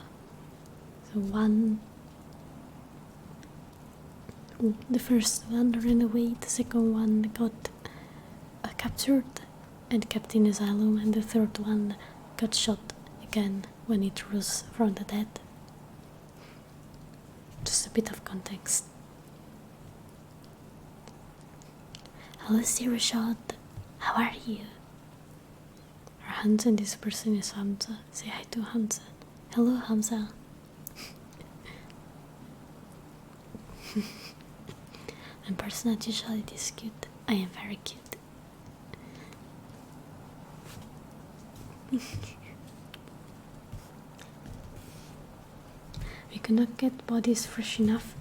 first one ran away, the second one got captured and kept in asylum, and the third one got shot again when it rose from the dead. Just a bit of context. Hello, Zero Shot. How are you? Our Hanzo and this person is Hamza. Say hi to Hamza. Hello, Hamza. And personality is cute. I am very cute. We could not get bodies fresh enough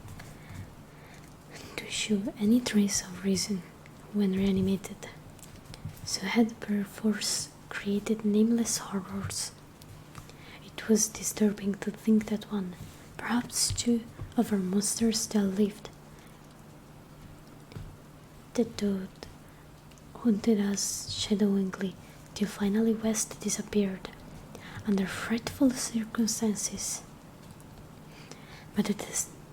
to show any trace of reason when reanimated, so had perforce created nameless horrors. It was disturbing to think that one, perhaps two, of our monsters still lived. The toad haunted us shadowingly till finally West disappeared under frightful circumstances. But at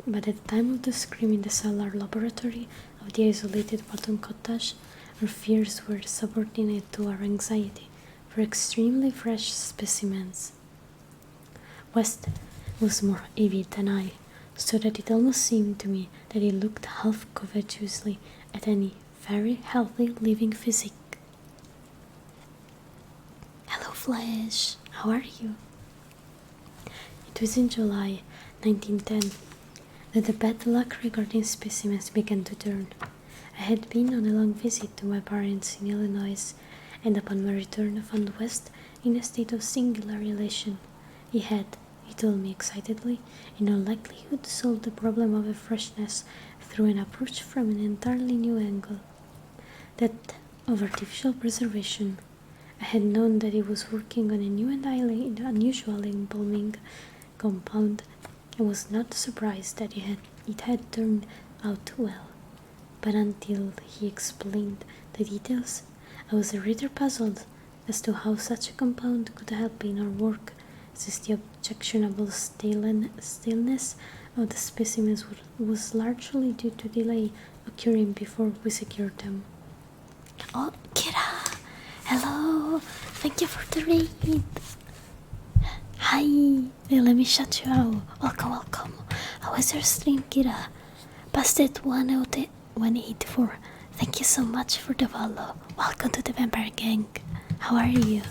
the time of the scream in the cellar laboratory of the isolated bottom cottage, our fears were subordinate to our anxiety for extremely fresh specimens. West was more avid than I, so that it almost seemed to me that he looked half covetously at any very healthy living physique. Hello, Flash. How are you? It was in July 1910 that the bad luck regarding specimens began to turn. I had been on a long visit to my parents in Illinois, and upon my return found West in a state of singular elation. He had, he told me excitedly, in all likelihood solved the problem of a freshness through an approach from an entirely new angle, that of artificial preservation. I had known that he was working on a new and highly unusual embalming compound, and was not surprised that it had turned out well. But until he explained the details, I was rather puzzled as to how such a compound could help in our work, since the objectionable staleness of the specimens was largely due to delay occurring before we secured them. Oh, Kira! Hello! Thank you for the raid! Hi! Let me shout you out. Welcome. How was your stream, Kira? Past it 184. Thank you so much for the follow. Welcome to the Vampire Gang. How are you?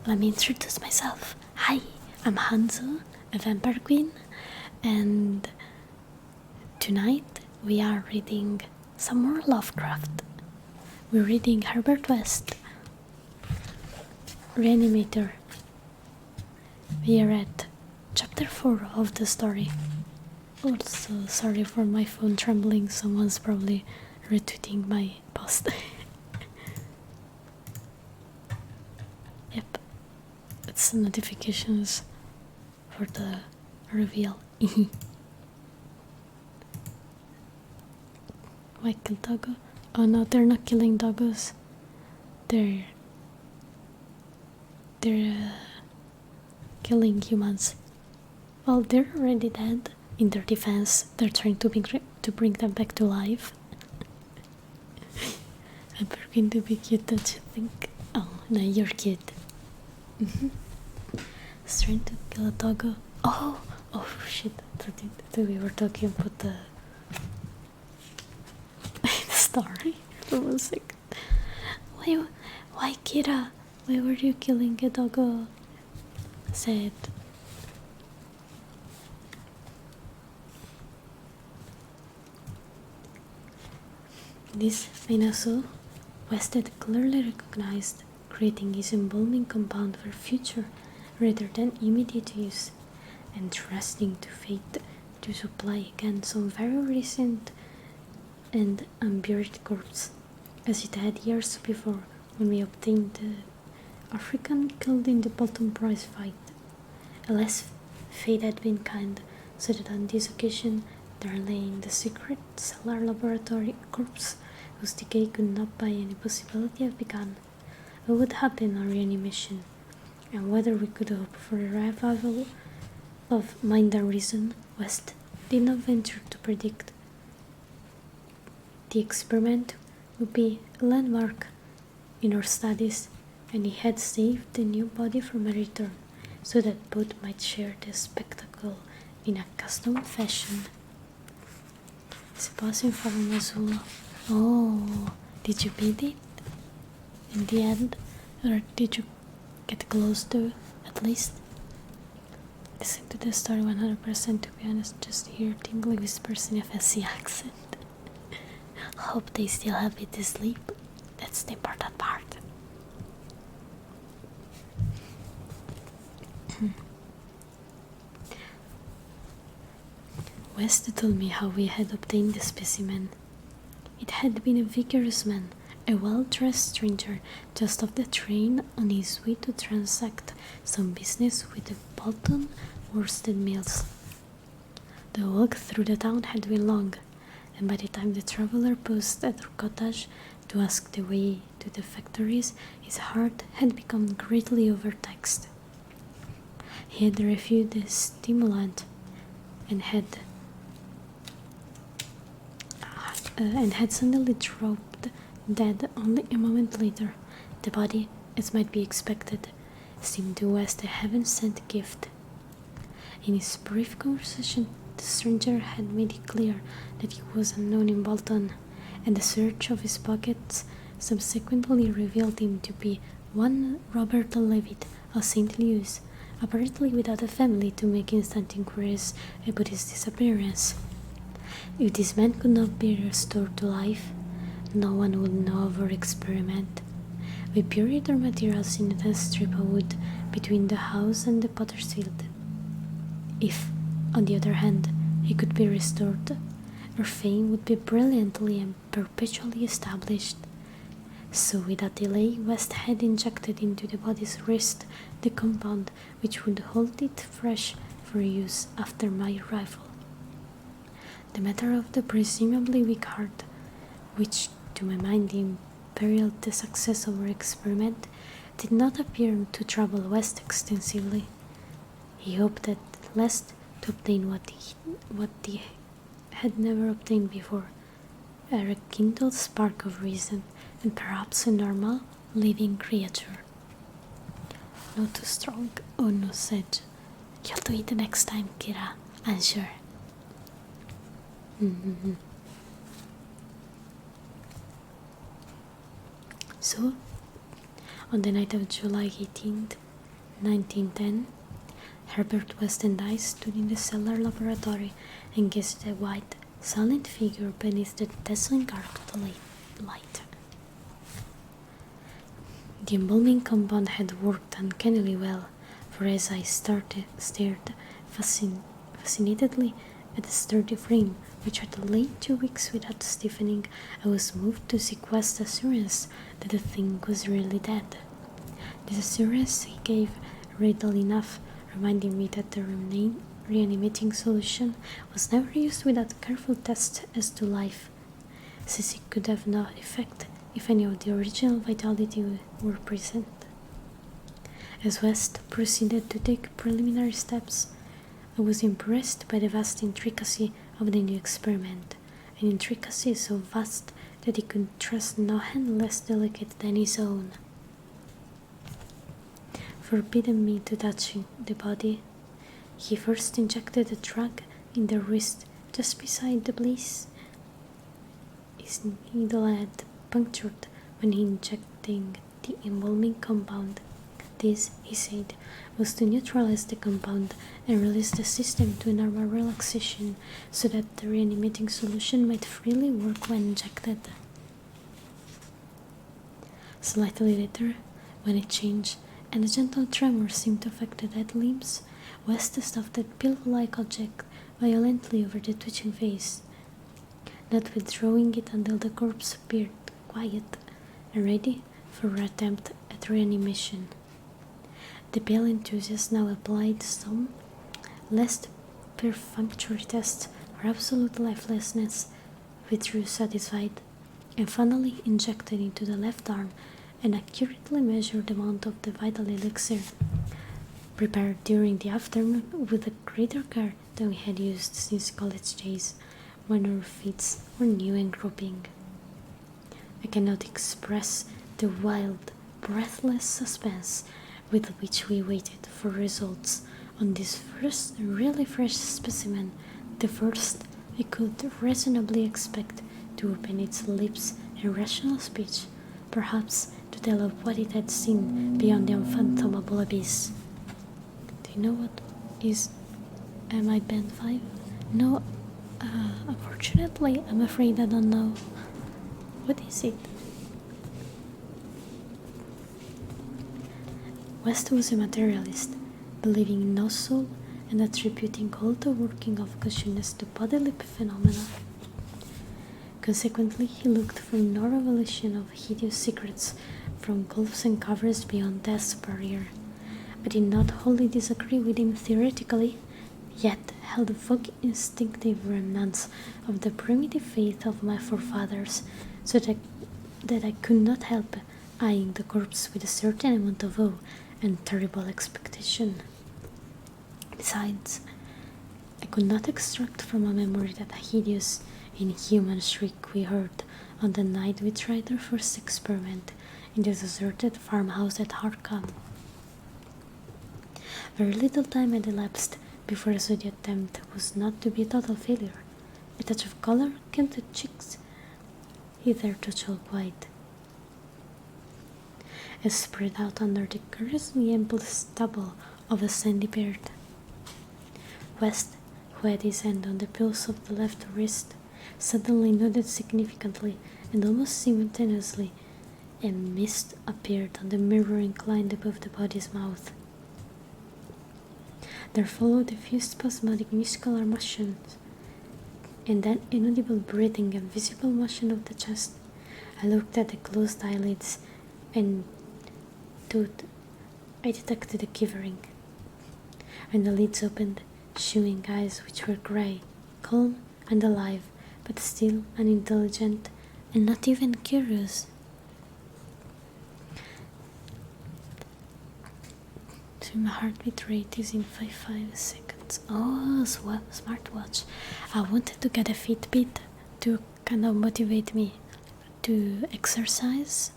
Let me introduce myself. Hi, I'm Hanzo, a vampire queen, and tonight we are reading some more Lovecraft. We're reading Herbert West, Reanimator. We are at chapter 4 of the story. Also, sorry for my phone trembling, someone's probably retweeting my post. Yep, it's notifications for the reveal. Michael Togo. Oh no, they're not killing doggos. They're killing humans. Well, they're already dead. In their defense, they're trying to bring them back to life. I'm going to be cute, don't you think? Oh, no, you're cute. I was trying to kill a doggo. Oh shit! I thought we were talking about the story. For 1 second. Why, Kira? Why were you killing a doggo? Said. This Minasu West had clearly recognized creating his embalming compound for future rather than immediate use, and trusting to fate to supply again some very recent and unburied corpse, as it had years before when we obtained the African killed in the bottom prize fight. Alas, fate had been kind, so that on this occasion there lay in the secret cellar laboratory a corpse whose decay could not by any possibility have begun. What would happen on reanimation, and whether we could hope for a revival of mind and reason, West did not venture to predict. The experiment would be a landmark in our studies, and he had saved the new body from a return, so that both might share the spectacle in a custom fashion. It's passing from Azul. Oh, did you beat it in the end, or did you get close to at least? Listen to the story 100%, to be honest, just hear tingly whispers in a fancy accent. Hope they still have it to sleep. That's the important part. West told me how we had obtained the specimen. It had been a vigorous man, a well-dressed stranger just off the train on his way to transact some business with the Bolton worsted mills. The walk through the town had been long, and by the time the traveller paused at our cottage to ask the way to the factories, his heart had become greatly overtaxed. He had refused the stimulant and had suddenly dropped dead only a moment later. The body, as might be expected, seemed to West a heaven-sent gift. In his brief conversation, the stranger had made it clear that he was unknown in Bolton, and the search of his pockets subsequently revealed him to be one Robert Levitt of St. Louis, apparently without a family to make instant inquiries about his disappearance. If this man could not be restored to life, no one would know of our experiment. We buried our materials in a strip of wood between the house and the potter's field. If, on the other hand, he could be restored, our fame would be brilliantly and perpetually established. So without delay, West had injected into the body's wrist the compound which would hold it fresh for use after my arrival. The matter of the presumably weak heart, which to my mind imperiled the success of our experiment, did not appear to trouble West extensively. He hoped at last to obtain what he had never obtained before, a rekindled spark of reason, and perhaps a normal, living creature. Not too strong, Ono said. You'll do it the next time, Kira, I'm sure. So, on the night of July 18th, 1910, Herbert West and I stood in the cellar laboratory and gazed at a white, silent figure beneath the dazzling arc of the light. The embalming compound had worked uncannily well, for as I stared fascinatedly at the sturdy frame, which had lain 2 weeks without stiffening, I was moved to seek West's assurance that the thing was really dead. This assurance he gave readily enough, reminding me that the reanimating solution was never used without careful tests as to life. since it could have no effect if any of the original vitality were present. As West proceeded to take preliminary steps, I was impressed by the vast intricacy of the new experiment, an intricacy so vast that he could trust no hand less delicate than his own. Forbidding me to touch the body, he first injected a drug in the wrist just beside the place. His needle had punctured when he injecting the embalming compound. This, he said, was to neutralize the compound and release the system to normal relaxation so that the reanimating solution might freely work when injected. Slightly later, when it changed and a gentle tremor seemed to affect the dead limbs, West stuffed that pill-like object violently over the twitching face, not withdrawing it until the corpse appeared quiet and ready for an attempt at reanimation. The pill enthusiast now applied some less perfunctory tests for absolute lifelessness, withdrew satisfied, and finally injected into the left arm and accurately measured the amount of the vital elixir, prepared during the afternoon with a greater care than we had used since college days, when our feats were new and groping. I cannot express the wild, breathless suspense with which we waited for results on this first really fresh specimen, the first we could reasonably expect to open its lips in rational speech, perhaps to tell of what it had seen beyond the unfathomable abyss. Do you know what is my band 5? No, unfortunately, I'm afraid I don't know. What is it? West was a materialist, believing in no soul and attributing all the working of consciousness to bodily phenomena. Consequently, he looked for no revelation of hideous secrets from gulfs and caverns beyond death's barrier, but did not wholly disagree with him theoretically, yet held vague instinctive remnants of the primitive faith of my forefathers, so that I could not help eyeing the corpse with a certain amount of awe and terrible expectation. Besides, I could not extract from my memory that hideous, inhuman shriek we heard on the night we tried our first experiment in the deserted farmhouse at Harkham. Very little time had elapsed before I saw the attempt was not to be a total failure. A touch of color came to cheeks, hitherto chalk white, and spread out under the curiously ample stubble of a sandy beard. West, who had his hand on the pulse of the left wrist, suddenly nodded significantly, and almost simultaneously a mist appeared on the mirror inclined above the body's mouth. There followed a few spasmodic muscular motions, and then inaudible breathing and visible motion of the chest. I looked at the closed eyelids and thought I detected a quivering, and the lids opened, showing eyes which were grey, calm and alive, but still unintelligent and not even curious. So my heartbeat rate is in 5 seconds. Oh, smartwatch. I wanted to get a Fitbit to kind of motivate me to exercise,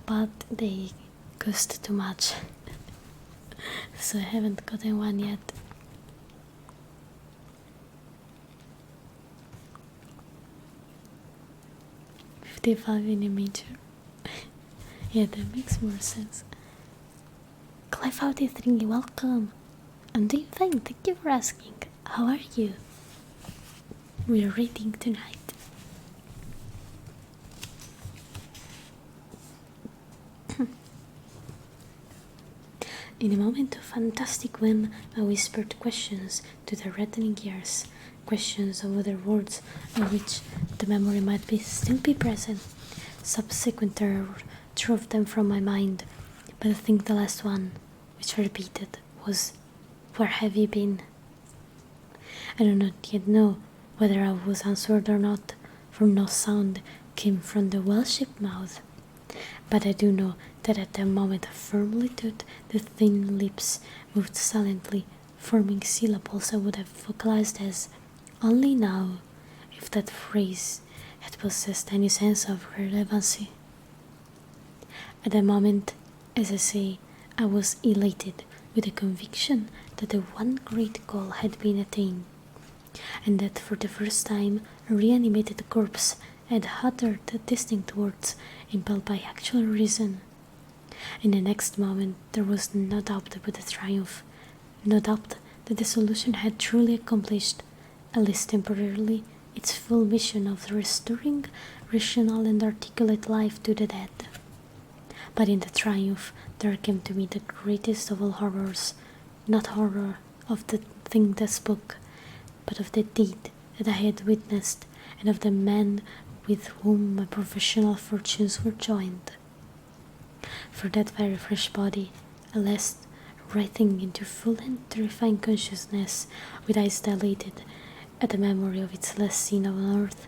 but they cost too much. So I haven't gotten one yet. $55 in a major. Yeah, that makes more sense. Clive out the thingy, welcome. I'm doing fine, thank you for asking. How are you? We're reading tonight. In a moment of fantastic whim, I whispered questions to the reddening ears, questions of other words of which the memory might still be present. Subsequent terror drove them from my mind, but I think the last one, which I repeated, was, "Where have you been?" I do not yet know whether I was answered or not, for no sound came from the well-shaped mouth. But I do know that at the moment of firmly toothed, the thin lips moved silently, forming syllables I would have vocalized as only now, if that phrase had possessed any sense of relevancy. At the moment, as I say, I was elated with the conviction that the one great goal had been attained, and that for the first time a reanimated corpse had uttered distinct words impelled by actual reason. In the next moment there was no doubt about the triumph, no doubt that the solution had truly accomplished, at least temporarily, its full mission of restoring rational and articulate life to the dead. But in the triumph there came to me the greatest of all horrors, not horror of the thing that spoke, but of the deed that I had witnessed, and of the man with whom my professional fortunes were joined. For that very fresh body, alas, writhing into full and terrifying consciousness, with eyes dilated at the memory of its last scene on earth,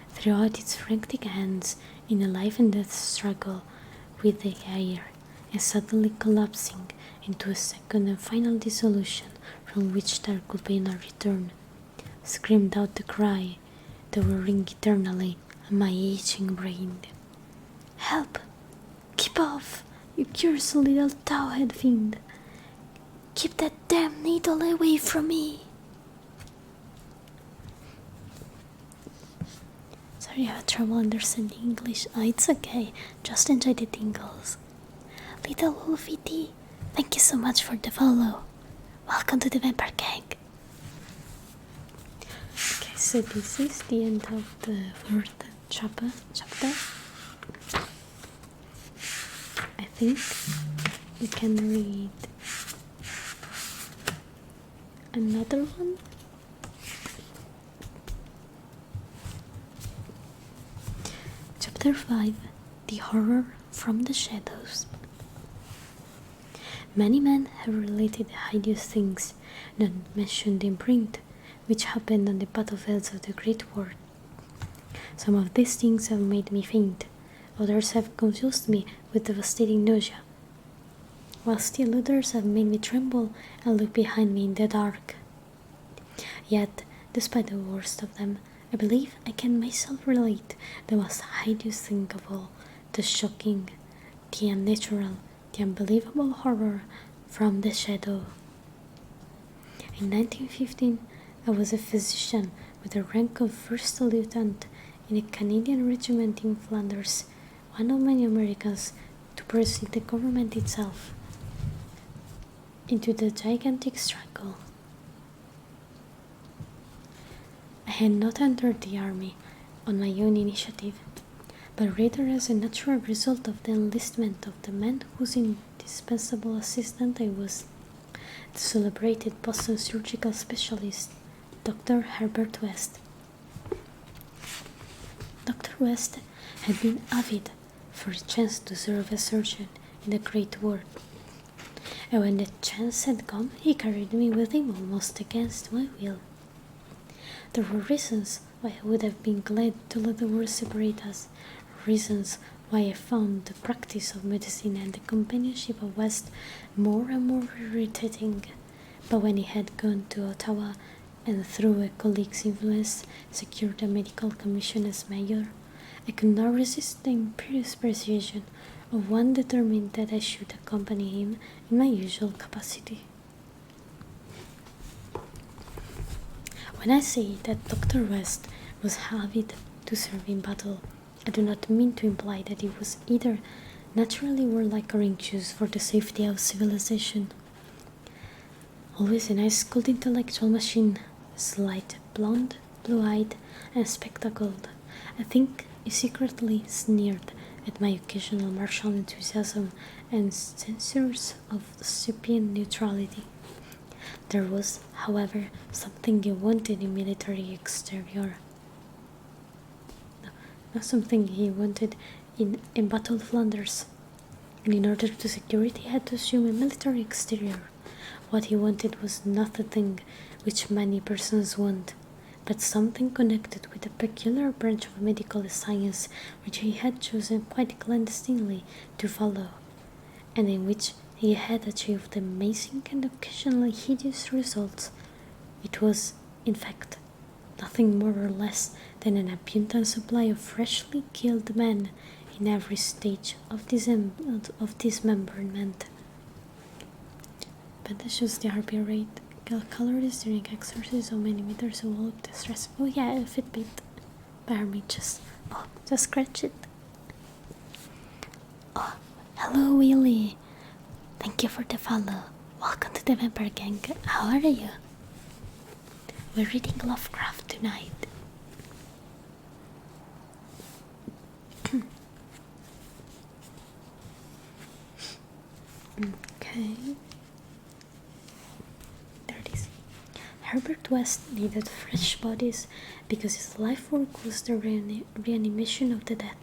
threw out its frantic hands in a life and death struggle with the air, and suddenly collapsing into a second and final dissolution from which there could be no return, screamed out the cry that will ring eternally on my aging brain. "Help! Keep off, you cursed little towhead fiend! Keep that damn needle away from me!" Sorry, I have trouble understanding English. Oh, it's okay. Just enjoy the tingles. Little Wolfie D, thank you so much for the follow. Welcome to the Vampire Gang. Okay, so this is the end of the third chapter. I think we can read another one. Chapter 5, The Horror from the Shadows. Many men have related hideous things not mentioned in print, which happened on the battlefields of the Great War. Some of these things have made me faint, others have confused me with devastating nausea, while still others have made me tremble and look behind me in the dark. Yet, despite the worst of them, I believe I can myself relate the most hideous thing of all, the shocking, the unnatural, the unbelievable horror from the shadow. In 1915, I was a physician with the rank of first lieutenant in a Canadian regiment in Flanders, one of many Americans to precede the government itself into the gigantic struggle. I had not entered the army on my own initiative, but rather as a natural result of the enlistment of the man whose indispensable assistant I was, the celebrated Boston surgical specialist, Dr. Herbert West. Dr. West had been avid for a chance to serve as surgeon in the Great War, and when the chance had come, he carried me with him almost against my will. There were reasons why I would have been glad to let the war separate us, reasons why I found the practice of medicine and the companionship of West more and more irritating. But when he had gone to Ottawa and through a colleague's influence secured a medical commission as mayor, I could not resist the imperious persuasion of one determined that I should accompany him in my usual capacity. When I say that Dr. West was avid to serve in battle, I do not mean to imply that he was either naturally warlike or anxious for the safety of civilization. Always a nice cold intellectual machine, slight, blonde, blue-eyed, and spectacled, I think he secretly sneered at my occasional martial enthusiasm and censures of sapient neutrality. There was, however, something he wanted in military exterior. Not something he wanted in Battle of Flanders. And in order to secure it, he had to assume a military exterior. What he wanted was not the thing which many persons want, but something connected with a peculiar branch of medical science which he had chosen quite clandestinely to follow, and in which he had achieved amazing and occasionally hideous results. It was, in fact, nothing more or less than an abundant supply of freshly killed men in every stage of dismemberment. Bandages the heart rate, calories during exercise, how many meters of walk, the stress. Oh yeah, a Fitbit. Bear me just scratch it. Oh, hello Willie. Thank you for the follow. Welcome to the Vampire Gang. How are you? We're reading Lovecraft tonight. Okay. There it is. Herbert West needed fresh bodies because his life work was the reanimation of the dead.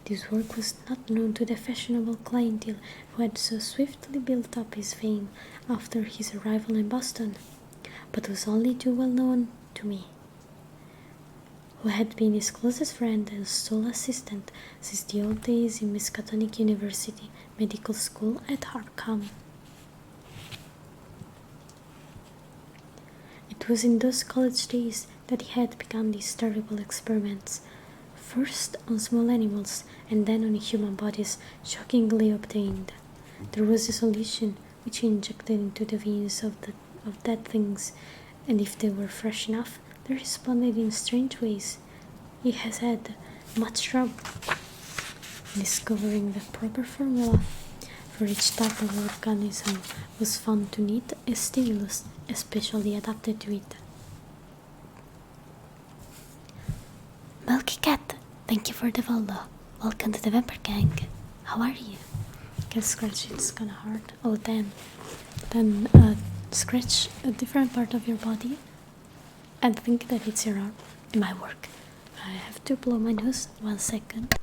This work was not known to the fashionable clientele who had so swiftly built up his fame after his arrival in Boston, but was only too well known to me, who had been his closest friend and sole assistant since the old days in Miskatonic University Medical School at Harcum. It was in those college days that he had begun these terrible experiments, first on small animals and then on human bodies, shockingly obtained. There was a solution which he injected into the veins of dead things, and if they were fresh enough, they responded in strange ways. He has had much trouble discovering the proper formula for each type of organism was found to need a stimulus especially adapted to it. Milky Cat, thank you for the follow. Welcome to the Vampire Gang. How are you? Can scratch it's kinda hard. Oh, then scratch a different part of your body and think that it's your arm. It might work. I have to blow my nose. 1 second.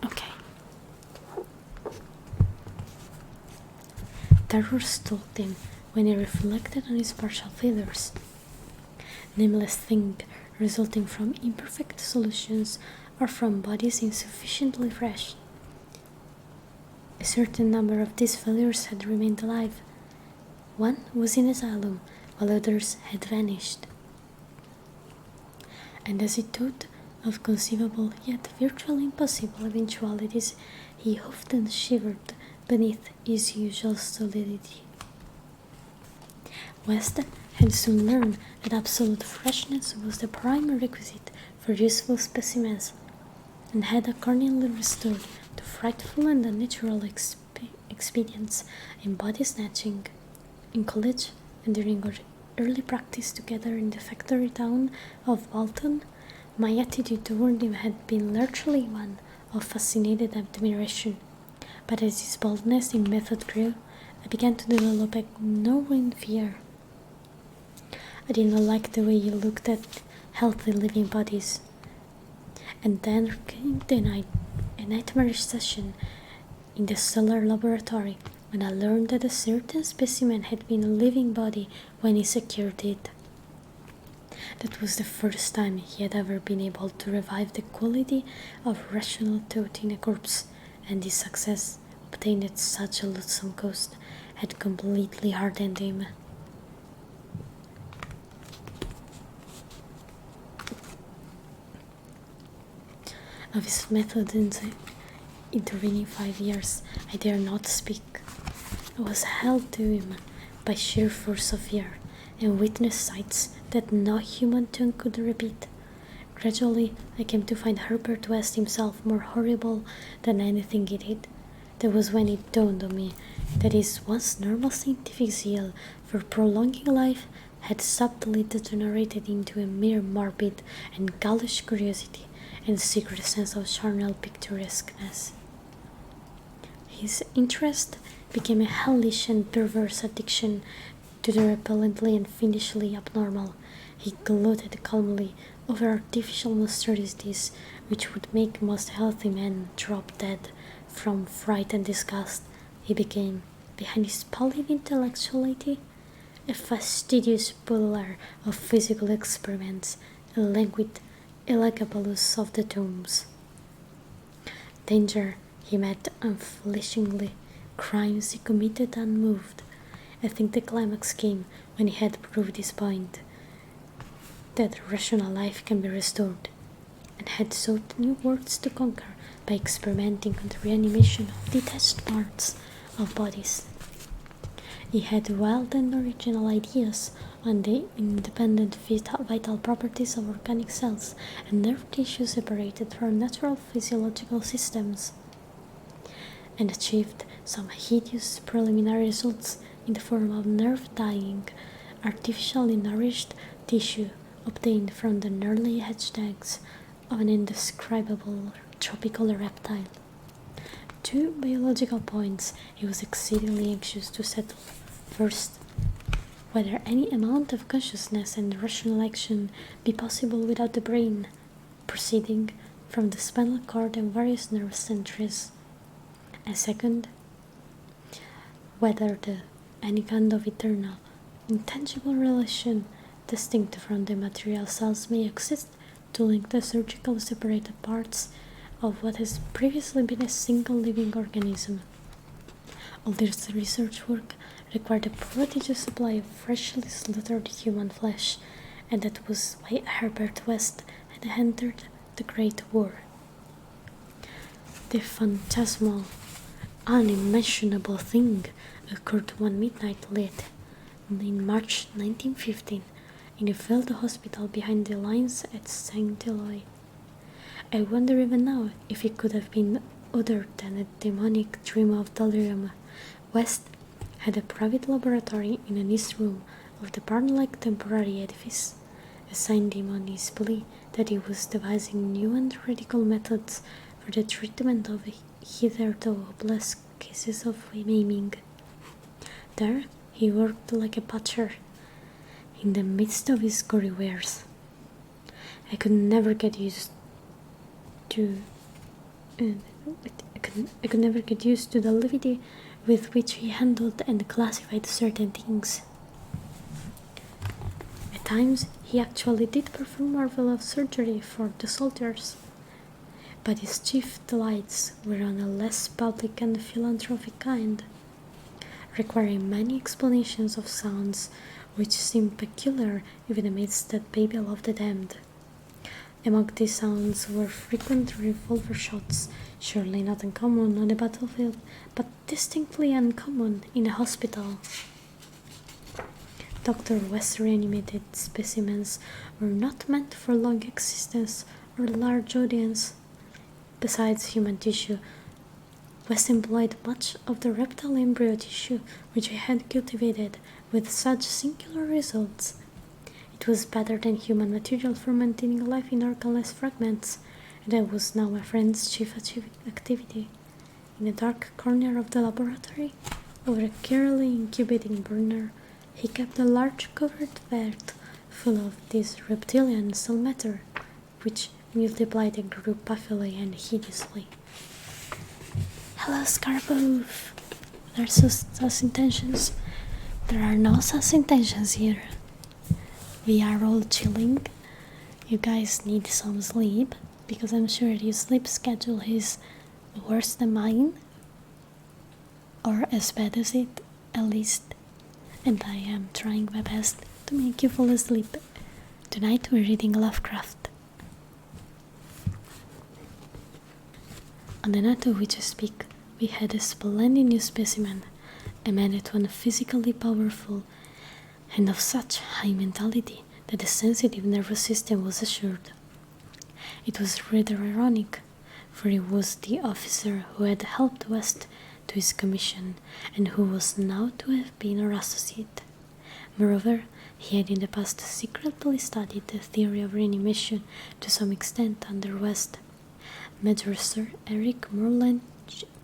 Okay. Terror stalked him when he reflected on his partial failures. Nameless thing resulting from imperfect solutions or from bodies insufficiently fresh. A certain number of these failures had remained alive. One was in asylum, while others had vanished. And as he thought of conceivable yet virtually impossible eventualities, he often shivered beneath his usual solidity. West had soon learned that absolute freshness was the prime requisite for useful specimens, and had accordingly restored to frightful and unnatural expedients in body snatching. In college and during our early practice together in the factory town of Walton, my attitude toward him had been largely one of fascinated admiration, but as his boldness in method grew, I began to develop a gnawing fear. I did not like the way he looked at healthy living bodies. And then came a nightmarish session in the cellar laboratory when I learned that a certain specimen had been a living body when he secured it. That was the first time he had ever been able to revive the quality of rational thought in a corpse, and his success, obtained at such a loathsome cost, had completely hardened him. Of his method in the intervening 5 years, I dare not speak. I was held to him by sheer force of fear, and witnessed sights that no human tongue could repeat. Gradually, I came to find Herbert West himself more horrible than anything he did. That was when it dawned on me that his once normal scientific zeal for prolonging life had subtly degenerated into a mere morbid and ghoulish curiosity and secret sense of charnel picturesqueness. His interest became a hellish and perverse addiction to the repellently and fiendishly abnormal. He gloated calmly over artificial monstrosities which would make most healthy men drop dead from fright and disgust. He became, behind his pallid intellectuality, a fastidious puller of physical experiments, a languid Elagabalus of the tombs. Danger he met unflinchingly, crimes he committed unmoved. I think the climax came when he had proved his point, that rational life can be restored, and had sought new worlds to conquer by experimenting on the reanimation of detached parts of bodies. He had wild and original ideas on the independent vital properties of organic cells and nerve tissue separated from natural physiological systems, and achieved some hideous preliminary results in the form of nerve-dying, artificially nourished tissue obtained from the nearly hatched eggs of an indescribable tropical reptile. 2 biological points he was exceedingly anxious to settle. First, whether any amount of consciousness and rational action be possible without the brain, proceeding from the spinal cord and various nerve centers. And second, whether any kind of eternal, intangible relation distinct from the material cells may exist to link the surgically separated parts of what has previously been a single living organism. All this research work required a prodigious supply of freshly slaughtered human flesh, and that was why Herbert West had entered the Great War. The phantasmal, unimaginable thing occurred one midnight late in March 1915 in a field hospital behind the lines at St. Eloi. I wonder even now if it could have been other than a demonic dream of delirium. West had a private laboratory in an east room of the barn-like temporary edifice, assigned him on his plea that he was devising new and radical methods for the treatment of hitherto hopeless cases of maiming. There he worked like a butcher, in the midst of his gory wares. I could never get used to the levity with which he handled and classified certain things. At times he actually did perform marvelous surgery for the soldiers, but his chief delights were on a less public and philanthropic kind, requiring many explanations of sounds which seemed peculiar even amidst that babel of the damned. Among these sounds were frequent revolver shots, surely not uncommon on the battlefield, but distinctly uncommon in a hospital. Dr. West's reanimated specimens were not meant for long existence or large audience. Besides human tissue, West employed much of the reptile embryo tissue which he had cultivated with such singular results. It was better than human material for maintaining life in organless fragments, and that was now my friend's chief activity. In a dark corner of the laboratory, over a carefully incubating burner, he kept a large covered vat full of this reptilian cell matter, which multiplied and grew puffily and hideously. Hello, Scaraboof! There are sus intentions. There are no sus intentions here. We are all chilling. You guys need some sleep, because I'm sure your sleep schedule is worse than mine, or as bad as it, at least. And I am trying my best to make you fall asleep. Tonight we're reading Lovecraft. On the night of which I speak, we had a splendid new specimen, a man at once physically powerful and of such high mentality that the sensitive nervous system was assured. It was rather ironic, for he was the officer who had helped West to his commission and who was now to have been our associate. Moreover, he had in the past secretly studied the theory of reanimation to some extent under West. Major Sir Eric Moreland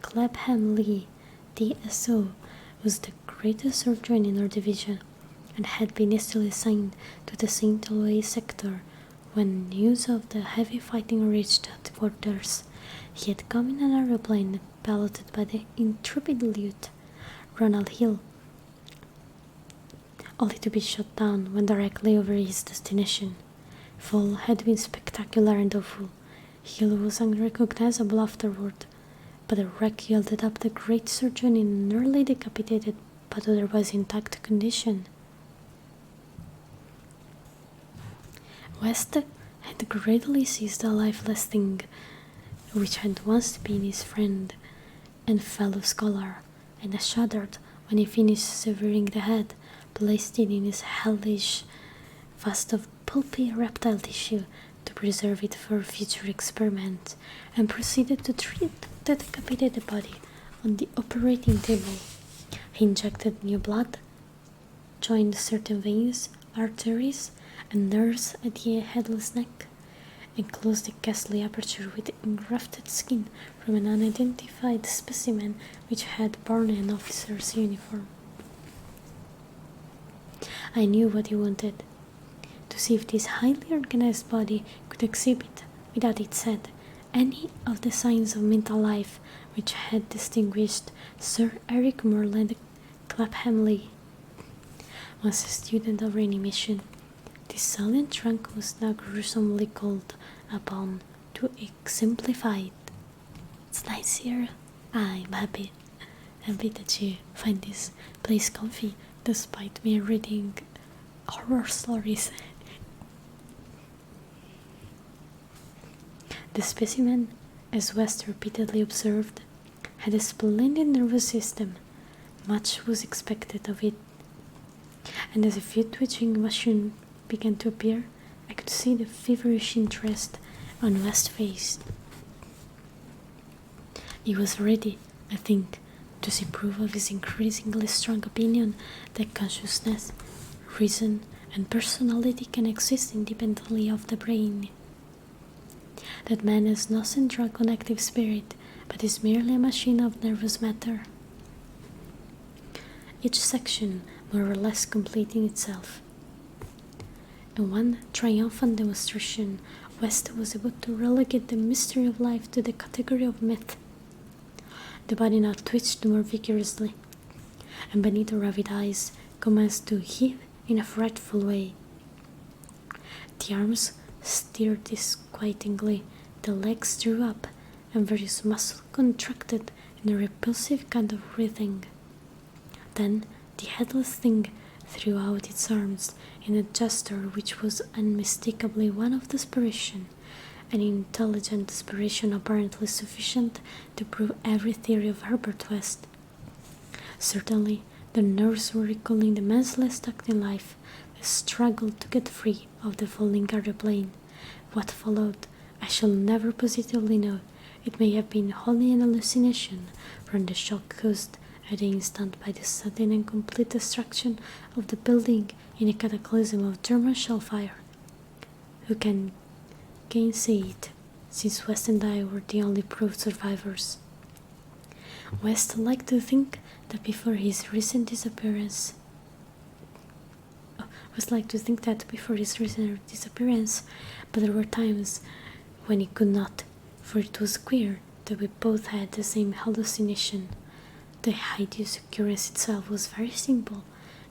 Clapham Lee, DSO, was the greatest surgeon in our division, and had been initially assigned to the St. Louis sector. When news of the heavy fighting reached headquarters, he had come in an aeroplane piloted by the intrepid Lieutenant Ronald Hill, only to be shot down when directly over his destination. Fall had been spectacular and awful. Hill was unrecognizable afterward, but the wreck yielded up the great surgeon in an nearly decapitated but otherwise intact condition. West had greatly seized the lifeless thing which had once been his friend and fellow scholar, and shuddered when he finished severing the head, placed it in his hellish vast of pulpy reptile tissue to preserve it for future experiments, and proceeded to treat the decapitated body on the operating table. He injected new blood, joined certain veins, arteries, and nerves at the headless neck, and closed the ghastly aperture with engrafted skin from an unidentified specimen which had borne an officer's uniform. I knew what he wanted, to see if this highly organized body could exhibit, without its head, any of the signs of mental life which had distinguished Sir Eric Moreland Clapham Lee. Once a student of reanimation, this silent trunk was now gruesomely called upon to exemplify it. It's nice here. I'm happy that you find this place comfy despite me reading horror stories. The specimen, as West repeatedly observed, had a splendid nervous system. Much was expected of it, and as a few twitching motions began to appear, I could see the feverish interest on West's face. He was ready, I think, to see proof of his increasingly strong opinion that consciousness, reason, and personality can exist independently of the brain. That man has no central connective spirit, but is merely a machine of nervous matter, each section more or less completing itself. In one triumphant demonstration, West was able to relegate the mystery of life to the category of myth. The body now twitched more vigorously, and beneath the ravid eyes commenced to heave in a frightful way. The arms stirred disquietingly, the legs drew up, and various muscles contracted in a repulsive kind of writhing. Then the headless thing threw out its arms in a gesture which was unmistakably one of desperation, an intelligent desperation apparently sufficient to prove every theory of Herbert West. Certainly, the nerves were recalling the merciless act in life, the struggle to get free of the falling aeroplane. What followed, I shall never positively know. It may have been wholly an hallucination from the shock caused at the instant by the sudden and complete destruction of the building in a cataclysm of German shell fire. Who can gainsay it, since West and I were the only proved survivors? West liked to think that before his recent disappearance, but there were times when he could not, for it was queer that we both had the same hallucination. The hideous occurrence itself was very simple,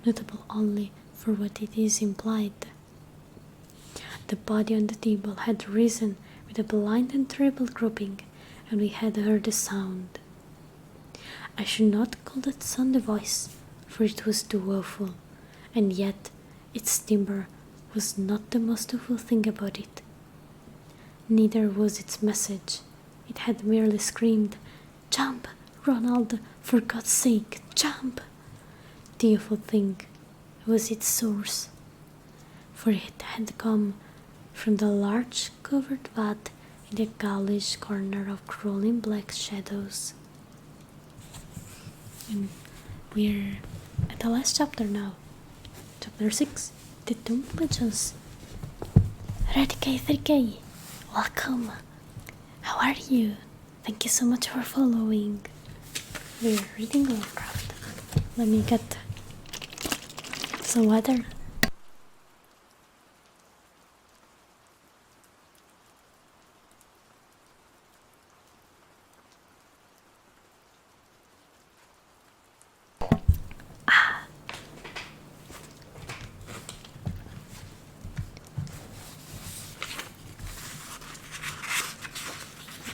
notable only for what it is implied. The body on the table had risen with a blind and terrible groping, and we had heard a sound. I should not call that sound a voice, for it was too awful, and yet its timbre was not the most awful thing about it. Neither was its message. It had merely screamed, "Jump, Ronald, for God's sake, jump!" The awful thing was its source, for it had come from the large covered vat in the ghoulish corner of crawling black shadows. And we're at the last chapter now. Chapter 6, The Tomb Legends. Redk3K, welcome! How are you? Thank you so much for following. We're reading Lovecraft. Let me get some water.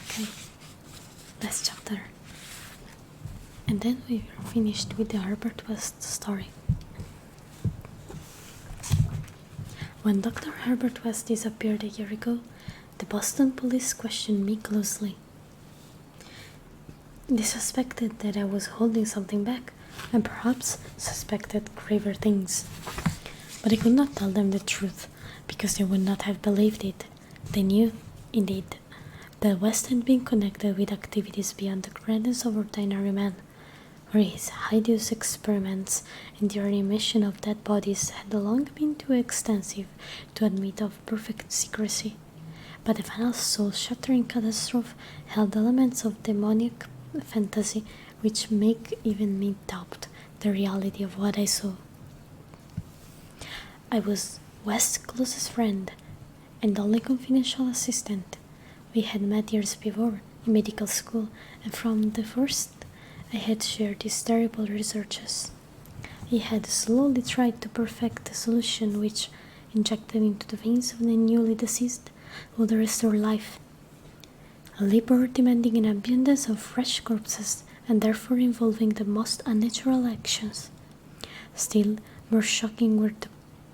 Okay, last chapter. And then we are finished with the Herbert West story. When Dr. Herbert West disappeared a year ago, the Boston police questioned me closely. They suspected that I was holding something back, and perhaps suspected graver things. But I could not tell them the truth, because they would not have believed it. They knew, indeed, that West had been connected with activities beyond the grandness of ordinary man, where his hideous experiments in the animation of dead bodies had long been too extensive to admit of perfect secrecy. But the final soul-shattering catastrophe held elements of demoniac fantasy which make even me doubt the reality of what I saw. I was West's closest friend and only confidential assistant. We had met years before in medical school, and from the first I had shared his terrible researches. He had slowly tried to perfect a solution which, injected into the veins of the newly deceased, would restore life. A labor demanding an abundance of fresh corpses and therefore involving the most unnatural actions. Still more shocking were the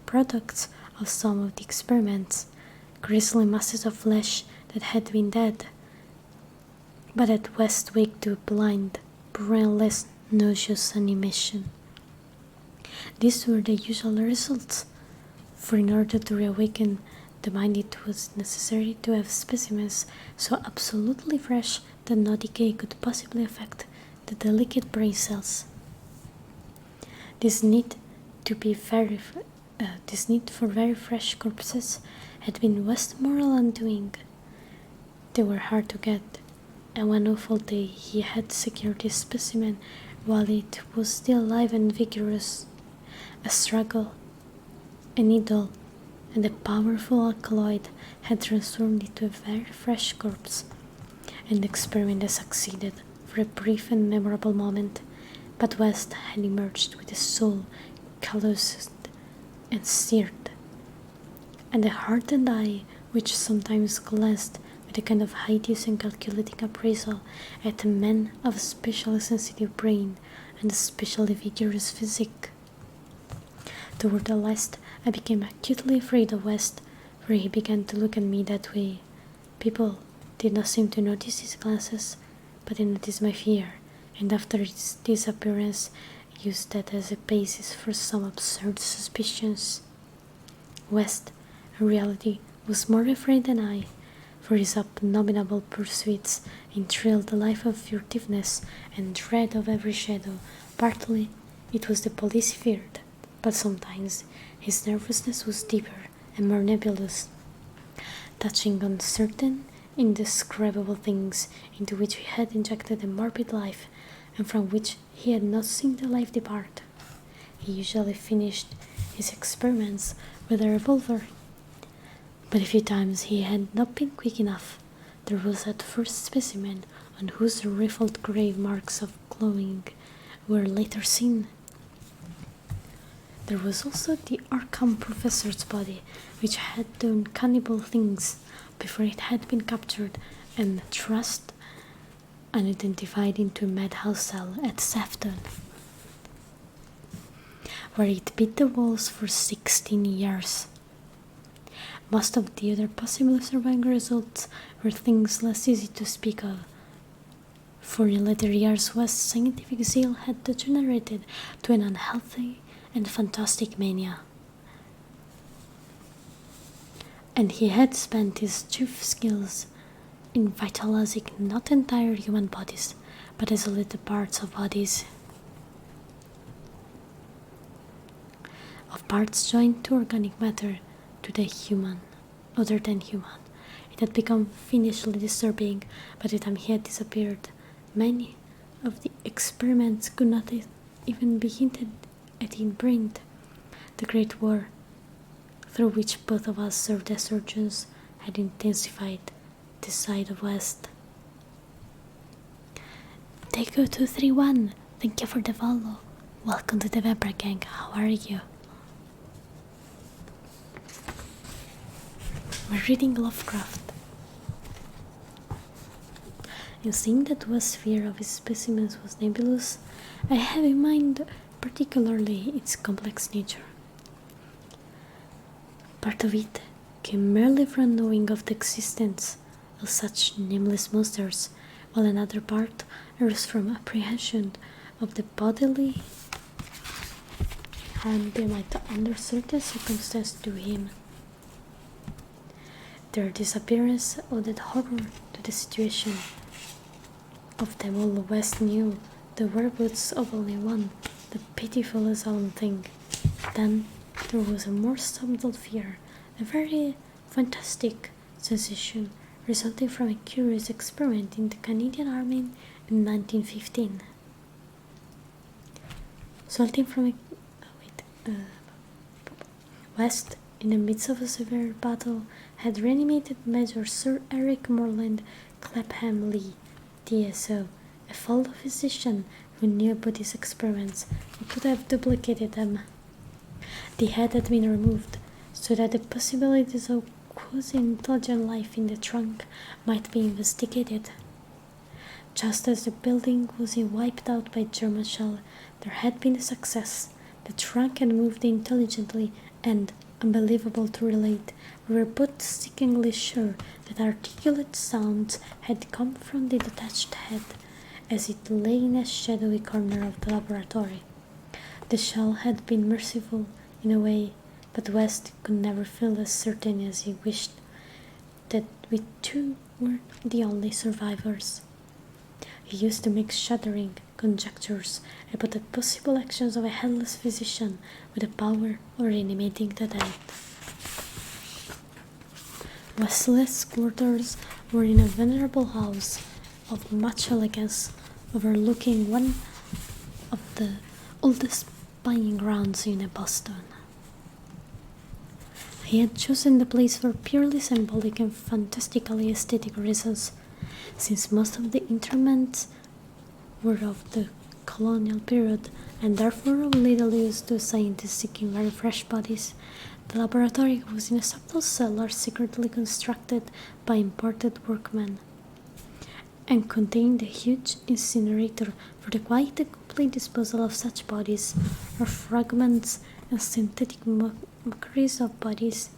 products of some of the experiments, grisly masses of flesh that had been dead, but at West waked to blind, brainless, nauseous animation. These were the usual results, for in order to reawaken the mind it was necessary to have specimens so absolutely fresh that no decay could possibly affect the delicate brain cells. This need for very fresh corpses had been West's moral undoing. They were hard to get, and one awful day he had secured his specimen while it was still alive and vigorous. A struggle, a needle, and a powerful alkaloid had transformed it to a very fresh corpse, and the experiment had succeeded for a brief and memorable moment, but West had emerged with a soul calloused and seared, and a hardened eye which sometimes glanced with a kind of hideous and calculating appraisal at a man of a specially sensitive brain and a specially vigorous physique. Toward the last, I became acutely afraid of West, for he began to look at me that way. People did not seem to notice his glances, but they noticed my fear, and after his disappearance, used that as a basis for some absurd suspicions. West, in reality, was more afraid than I, for his abominable pursuits enthralled the life of furtiveness and dread of every shadow. Partly it was the police he feared, but sometimes his nervousness was deeper and more nebulous, touching on certain indescribable things into which he had injected a morbid life and from which he had not seen the life depart. He usually finished his experiments with a revolver, but a few times he had not been quick enough. There was that first specimen on whose rifled grave marks of glowing were later seen. There was also the Arkham professor's body, which had done cannibal things before it had been captured and thrust unidentified into a madhouse cell at Sefton, where it beat the walls for 16 years. Most of the other possibly surviving results were things less easy to speak of, for in later years West's scientific zeal had degenerated to an unhealthy and fantastic mania, and he had spent his chief skills in vitalizing not entire human bodies, but isolated parts of bodies, of parts joined to organic matter to the human, other than human. It had become fiendishly disturbing by the time he had disappeared. Many of the experiments could not even be hinted at in print. the Great War, through which both of us served as surgeons, had intensified this side of West. Takeo 231, thank you for the follow. Welcome to the Weber gang, how are you? We're reading Lovecraft. And seeing that West's fear of his specimens was nebulous, I have in mind particularly its complex nature. Part of it came merely from knowing of the existence of such nameless monsters, while another part arose from apprehension of the bodily harm they might under certain circumstances do him. Their disappearance added horror to the situation. Of them all West knew the whereabouts of only one, the pitiful asylum thing. Then there was a more subtle fear, a very fantastic sensation resulting from a curious experiment in the Canadian Army in 1915. Resulting from a West, in the midst of a severe battle, had reanimated Major Sir Eric Morland Clapham Lee, DSO, a fellow physician who knew about his experiments and could have duplicated them. The head had been removed so that the possibilities of quasi-intelligent life in the trunk might be investigated. Just as the building was wiped out by German shell, there had been a success. The trunk had moved intelligently and, unbelievable to relate, we were both sickeningly sure that articulate sounds had come from the detached head as it lay in a shadowy corner of the laboratory. The shell had been merciful in a way, but West could never feel as certain as he wished that we two were the only survivors. He used to make shuddering conjectures about the possible actions of a headless physician with the power of reanimating the dead. West's quarters were in a venerable house of much elegance, overlooking one of the oldest spying grounds in Boston. He had chosen the place for purely symbolic and fantastically aesthetic reasons, since most of the interments were of the colonial period and therefore of little use to scientists seeking very fresh bodies. The laboratory was in a subtle cellar secretly constructed by imported workmen and contained a huge incinerator for the quite and complete disposal of such bodies, or fragments and synthetic mockeries of bodies,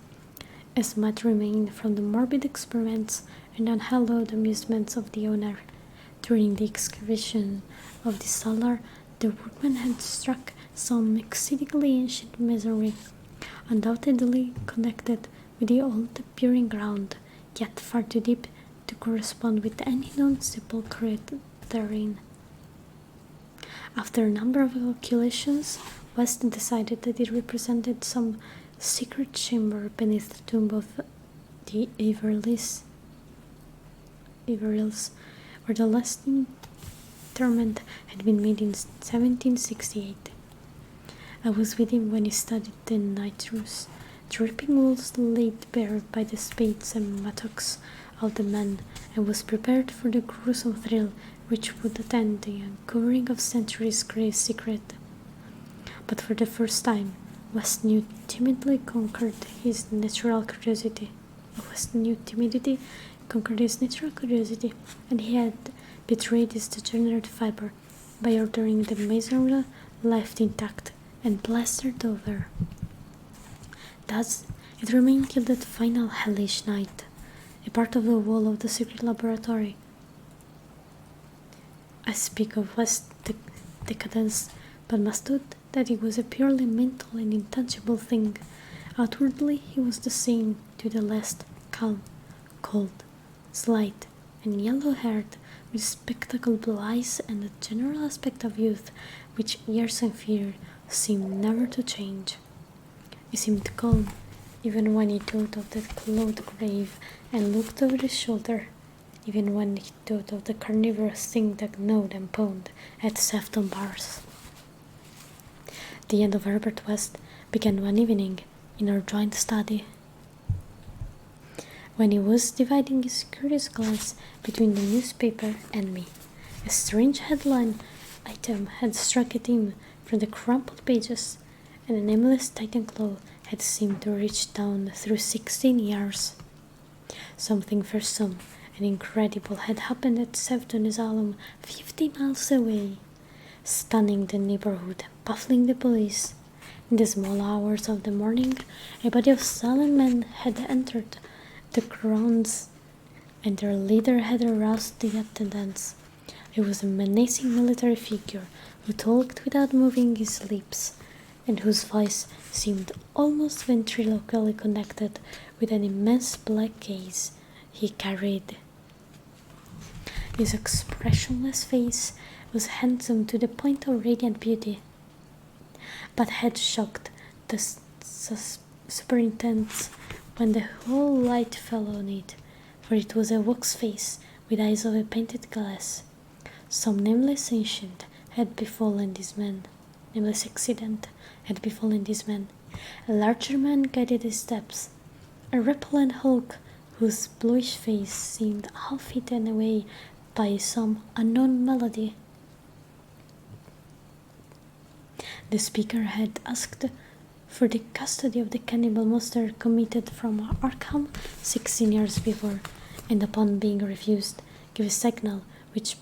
as might remain from the morbid experiments and unhallowed amusements of the owner. During the excavation of the cellar, the workmen had struck some exceedingly ancient masonry, undoubtedly connected with the old burying ground, yet far too deep to correspond with any known sepulchre therein. After a number of calculations, West decided that it represented some secret chamber beneath the tomb of the Averils, where the last interment had been made in 1768. I was with him when he studied the nitrous, dripping walls laid bare by the spades and mattocks of the men, and was prepared for the gruesome thrill which would attend the uncovering of centuries' grave secret. But for the first time, West knew timidly conquered his natural curiosity. And he had betrayed his degenerate fiber by ordering the masonry left intact and plastered over. Thus, it remained till that final hellish night, a part of the wall of the secret laboratory. I speak of West's decadence, but must note that it was a purely mental and intangible thing. Outwardly he was the same to the last, calm, cold, slight, and yellow-haired, with spectacled blue eyes and a general aspect of youth which years and fear seemed never to change. He seemed calm, even when he thought of that clothed grave and looked over his shoulder, even when he thought of the carnivorous thing that gnawed and pawed at Sefton bars. The end of Herbert West began one evening in our joint study. When he was dividing his curious glance between the newspaper and me, a strange headline item had struck at him from the crumpled pages, and a nameless titan claw had seemed to reach down through 16 years. Something fearsome and incredible had happened at Sefton Asylum 50 miles away, stunning the neighborhood, baffling the police. In the small hours of the morning, a body of silent men had entered the grounds, and their leader had aroused the attendants. He was a menacing military figure who talked without moving his lips, and whose voice seemed almost ventriloquially connected with an immense black gaze he carried. His expressionless face was handsome to the point of radiant beauty, but had shocked the superintendents when the whole light fell on it, for it was a wax face with eyes of a painted glass. Some nameless accident had befallen this man. A larger man guided his steps, a repellent hulk whose bluish face seemed half eaten away by some unknown malady. The speaker had asked for the custody of the cannibal monster committed from Arkham 16 years before, and upon being refused, gave a signal which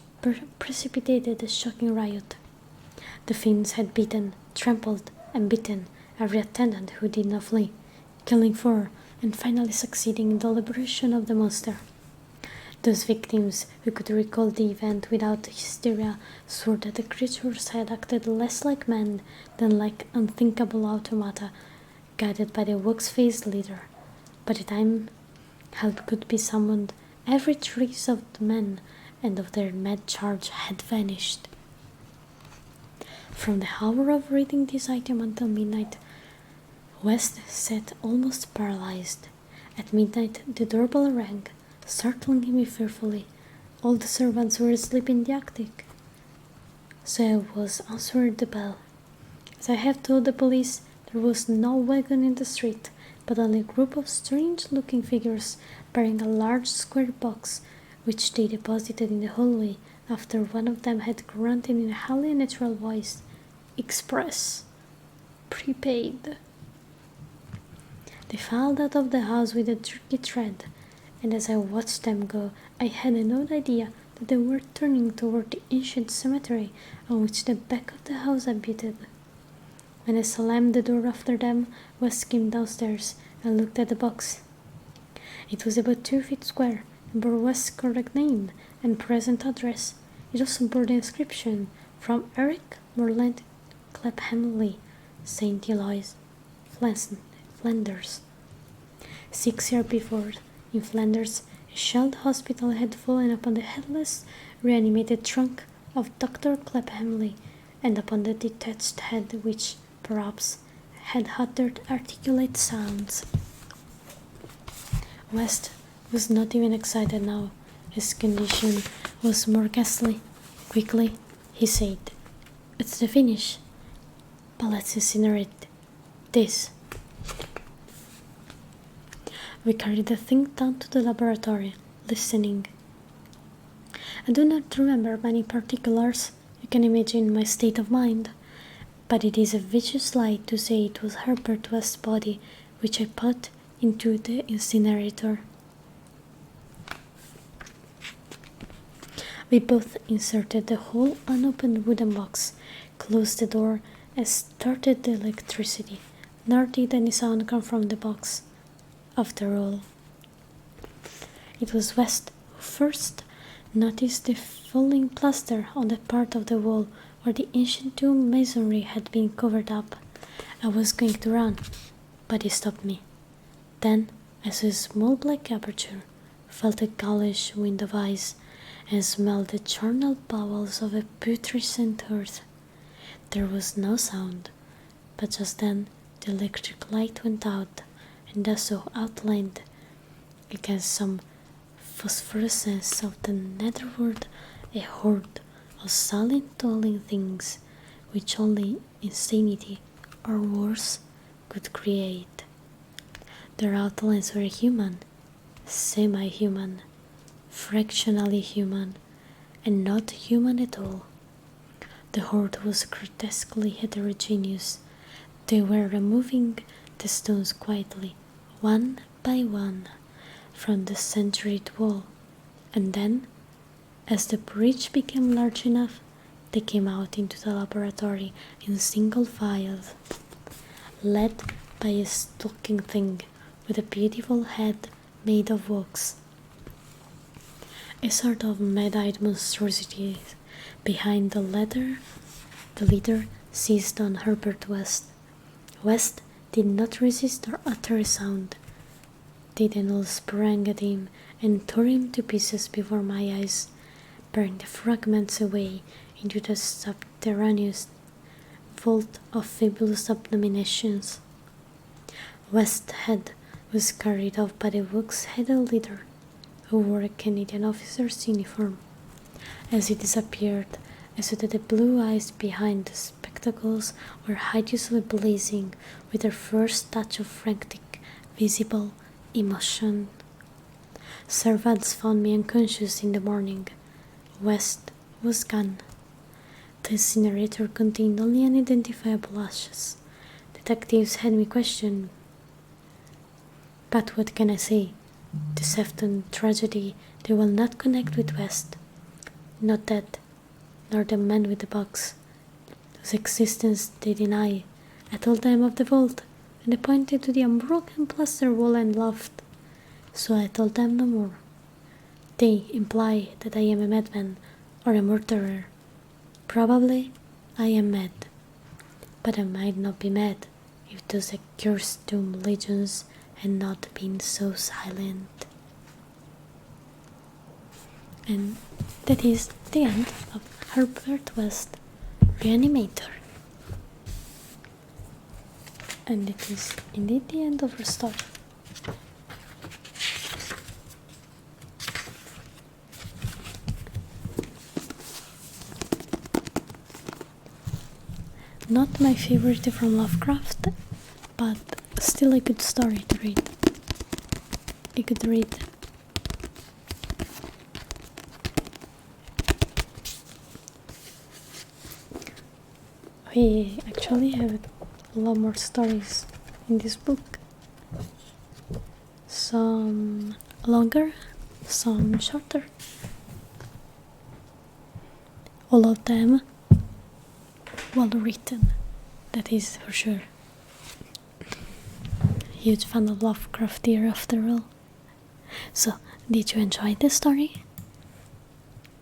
precipitated a shocking riot. The fiends had beaten, trampled, and beaten every attendant who did not flee, killing 4 and finally succeeding in the liberation of the monster. Those victims who could recall the event without hysteria swore that the creatures had acted less like men than like unthinkable automata guided by the wax-faced leader. By the time help could be summoned, every trace of the men and of their mad charge had vanished. From the hour of reading this item until midnight, West sat almost paralyzed. At midnight the doorbell rang, startling him fearfully. All the servants were asleep in the attic, so I was answered the bell. As I have told the police, there was no wagon in the street, but only a group of strange-looking figures bearing a large square box, which they deposited in the hallway after one of them had grunted in a highly natural voice, "Express. Prepaid." They filed out of the house with a jerky tread, and as I watched them go, I had no idea that they were turning toward the ancient cemetery on which the back of the house abutted. When I slammed the door after them, West came downstairs and looked at the box. It was about 2 feet square and bore West's correct name and present address. It also bore the inscription, "From Eric Morland Clapham Lee, St. Eloise, Flanders." 6 years before, in Flanders, a shelled hospital had fallen upon the headless, reanimated trunk of Dr. Clapham Lee, and upon the detached head which, perhaps, had uttered articulate sounds. West was not even excited now. His condition was more ghastly. Quickly, he said, "It's the finish, but let's incinerate this." We carried the thing down to the laboratory, listening. I do not remember many particulars. You can imagine my state of mind, but it is a vicious lie to say it was Herbert West's body which I put into the incinerator. We both inserted the whole unopened wooden box, closed the door, and started the electricity, nor did any sound come from the box. After all, it was West who first noticed the falling plaster on the part of the wall where the ancient tomb masonry had been covered up. I was going to run, but he stopped me. Then I saw a small black aperture, felt a ghoulish wind of ice, and smelled the charnel bowels of a putrescent earth. There was no sound, but just then the electric light went out, and I saw outlined against some phosphorescence of the netherworld a horde of silent toiling things which only insanity, or worse, could create. Their outlines were human, semi-human, fractionally human, and not human at all. The horde was grotesquely heterogeneous. They were removing the stones quietly, one by one, from the centured wall, and then, as the breach became large enough, they came out into the laboratory in single file, led by a stalking thing with a beautiful head made of wax. A sort of mad-eyed monstrosity behind the leader seized on Herbert West. West did not resist or utter a sound. They then all sprang at him and tore him to pieces before my eyes, bearing the fragments away into the subterraneous vault of fabulous abominations. West's head was carried off by the wax-headed leader, who wore a Canadian officer's uniform. As he disappeared, I saw that the blue eyes behind the spectacles were hideously blazing with their first touch of frantic, visible emotion. Servants found me unconscious in the morning. West was gone. The incinerator contained only unidentifiable ashes. Detectives had me questioned. But what can I say? The Sefton tragedy they will not connect with West. Not that, nor the man with the box, whose existence they deny. I told them of the vault, and they pointed to the unbroken plaster wall and laughed. So I told them no more. They imply that I am a madman or a murderer. Probably I am mad, but I might not be mad if those accursed tomb legions had not been so silent. And that is the end of Herbert West, Reanimator. And it is indeed the end of her story. Not my favorite from Lovecraft, but still a good story to read. A good read. We actually have a lot more stories in this book. Some longer, some shorter. All of them well written, that is for sure. Huge fan of Lovecraft here after all. So, did you enjoy the story?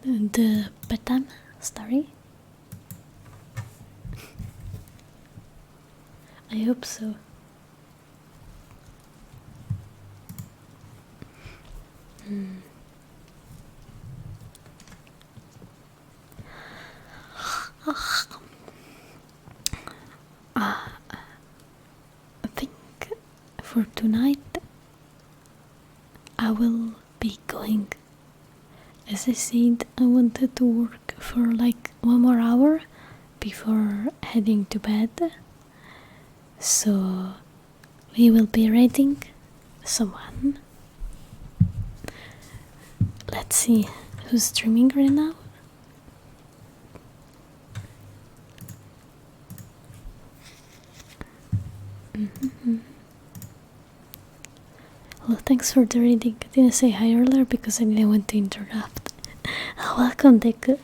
The bedtime story? I hope so. I think for tonight I will be going. As I said, I wanted to work for like 1 more hour before heading to bed. So we will be reading someone. Let's see who's streaming right now. Well, thanks for the reading. I didn't say hi earlier because I didn't want to interrupt. Welcome, Deku.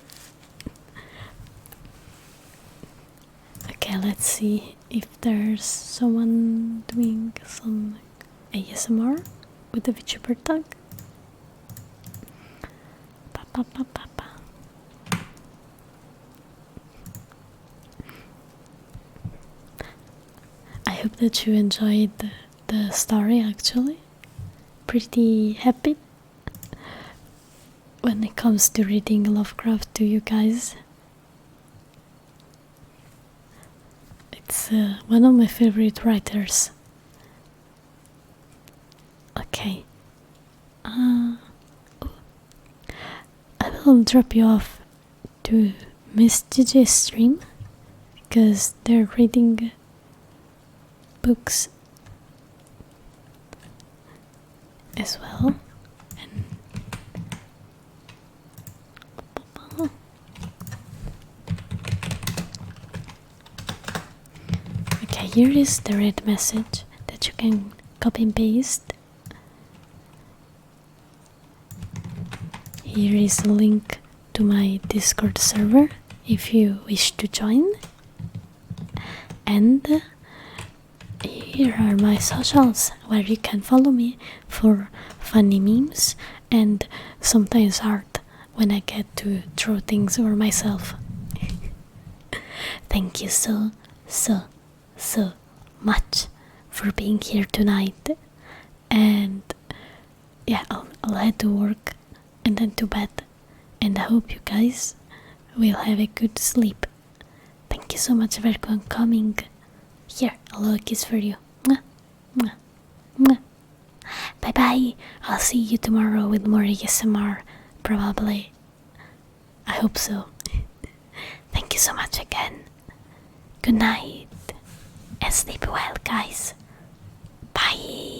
Okay, let's see if there's someone doing some ASMR with the VTuber tag. I hope that you enjoyed the story actually. Pretty happy when it comes to reading Lovecraft to you guys. It's one of my favorite writers. Okay. I will drop you off to Miss JJ's stream because they're reading books as well. And okay, here is the red message that you can copy and paste. Here is a link to my Discord server if you wish to join. And here are my socials where you can follow me for funny memes and sometimes art when I get to draw things over myself. Thank you so much for being here tonight. And yeah, I'll head to work and then to bed. And I hope you guys will have a good sleep. Thank you so much for coming. Here, a little kiss for you. Mwah, mwah, mwah. Bye bye. I'll see you tomorrow with more ASMR, probably. I hope so. Thank you so much again. Good night and sleep well, guys. Bye.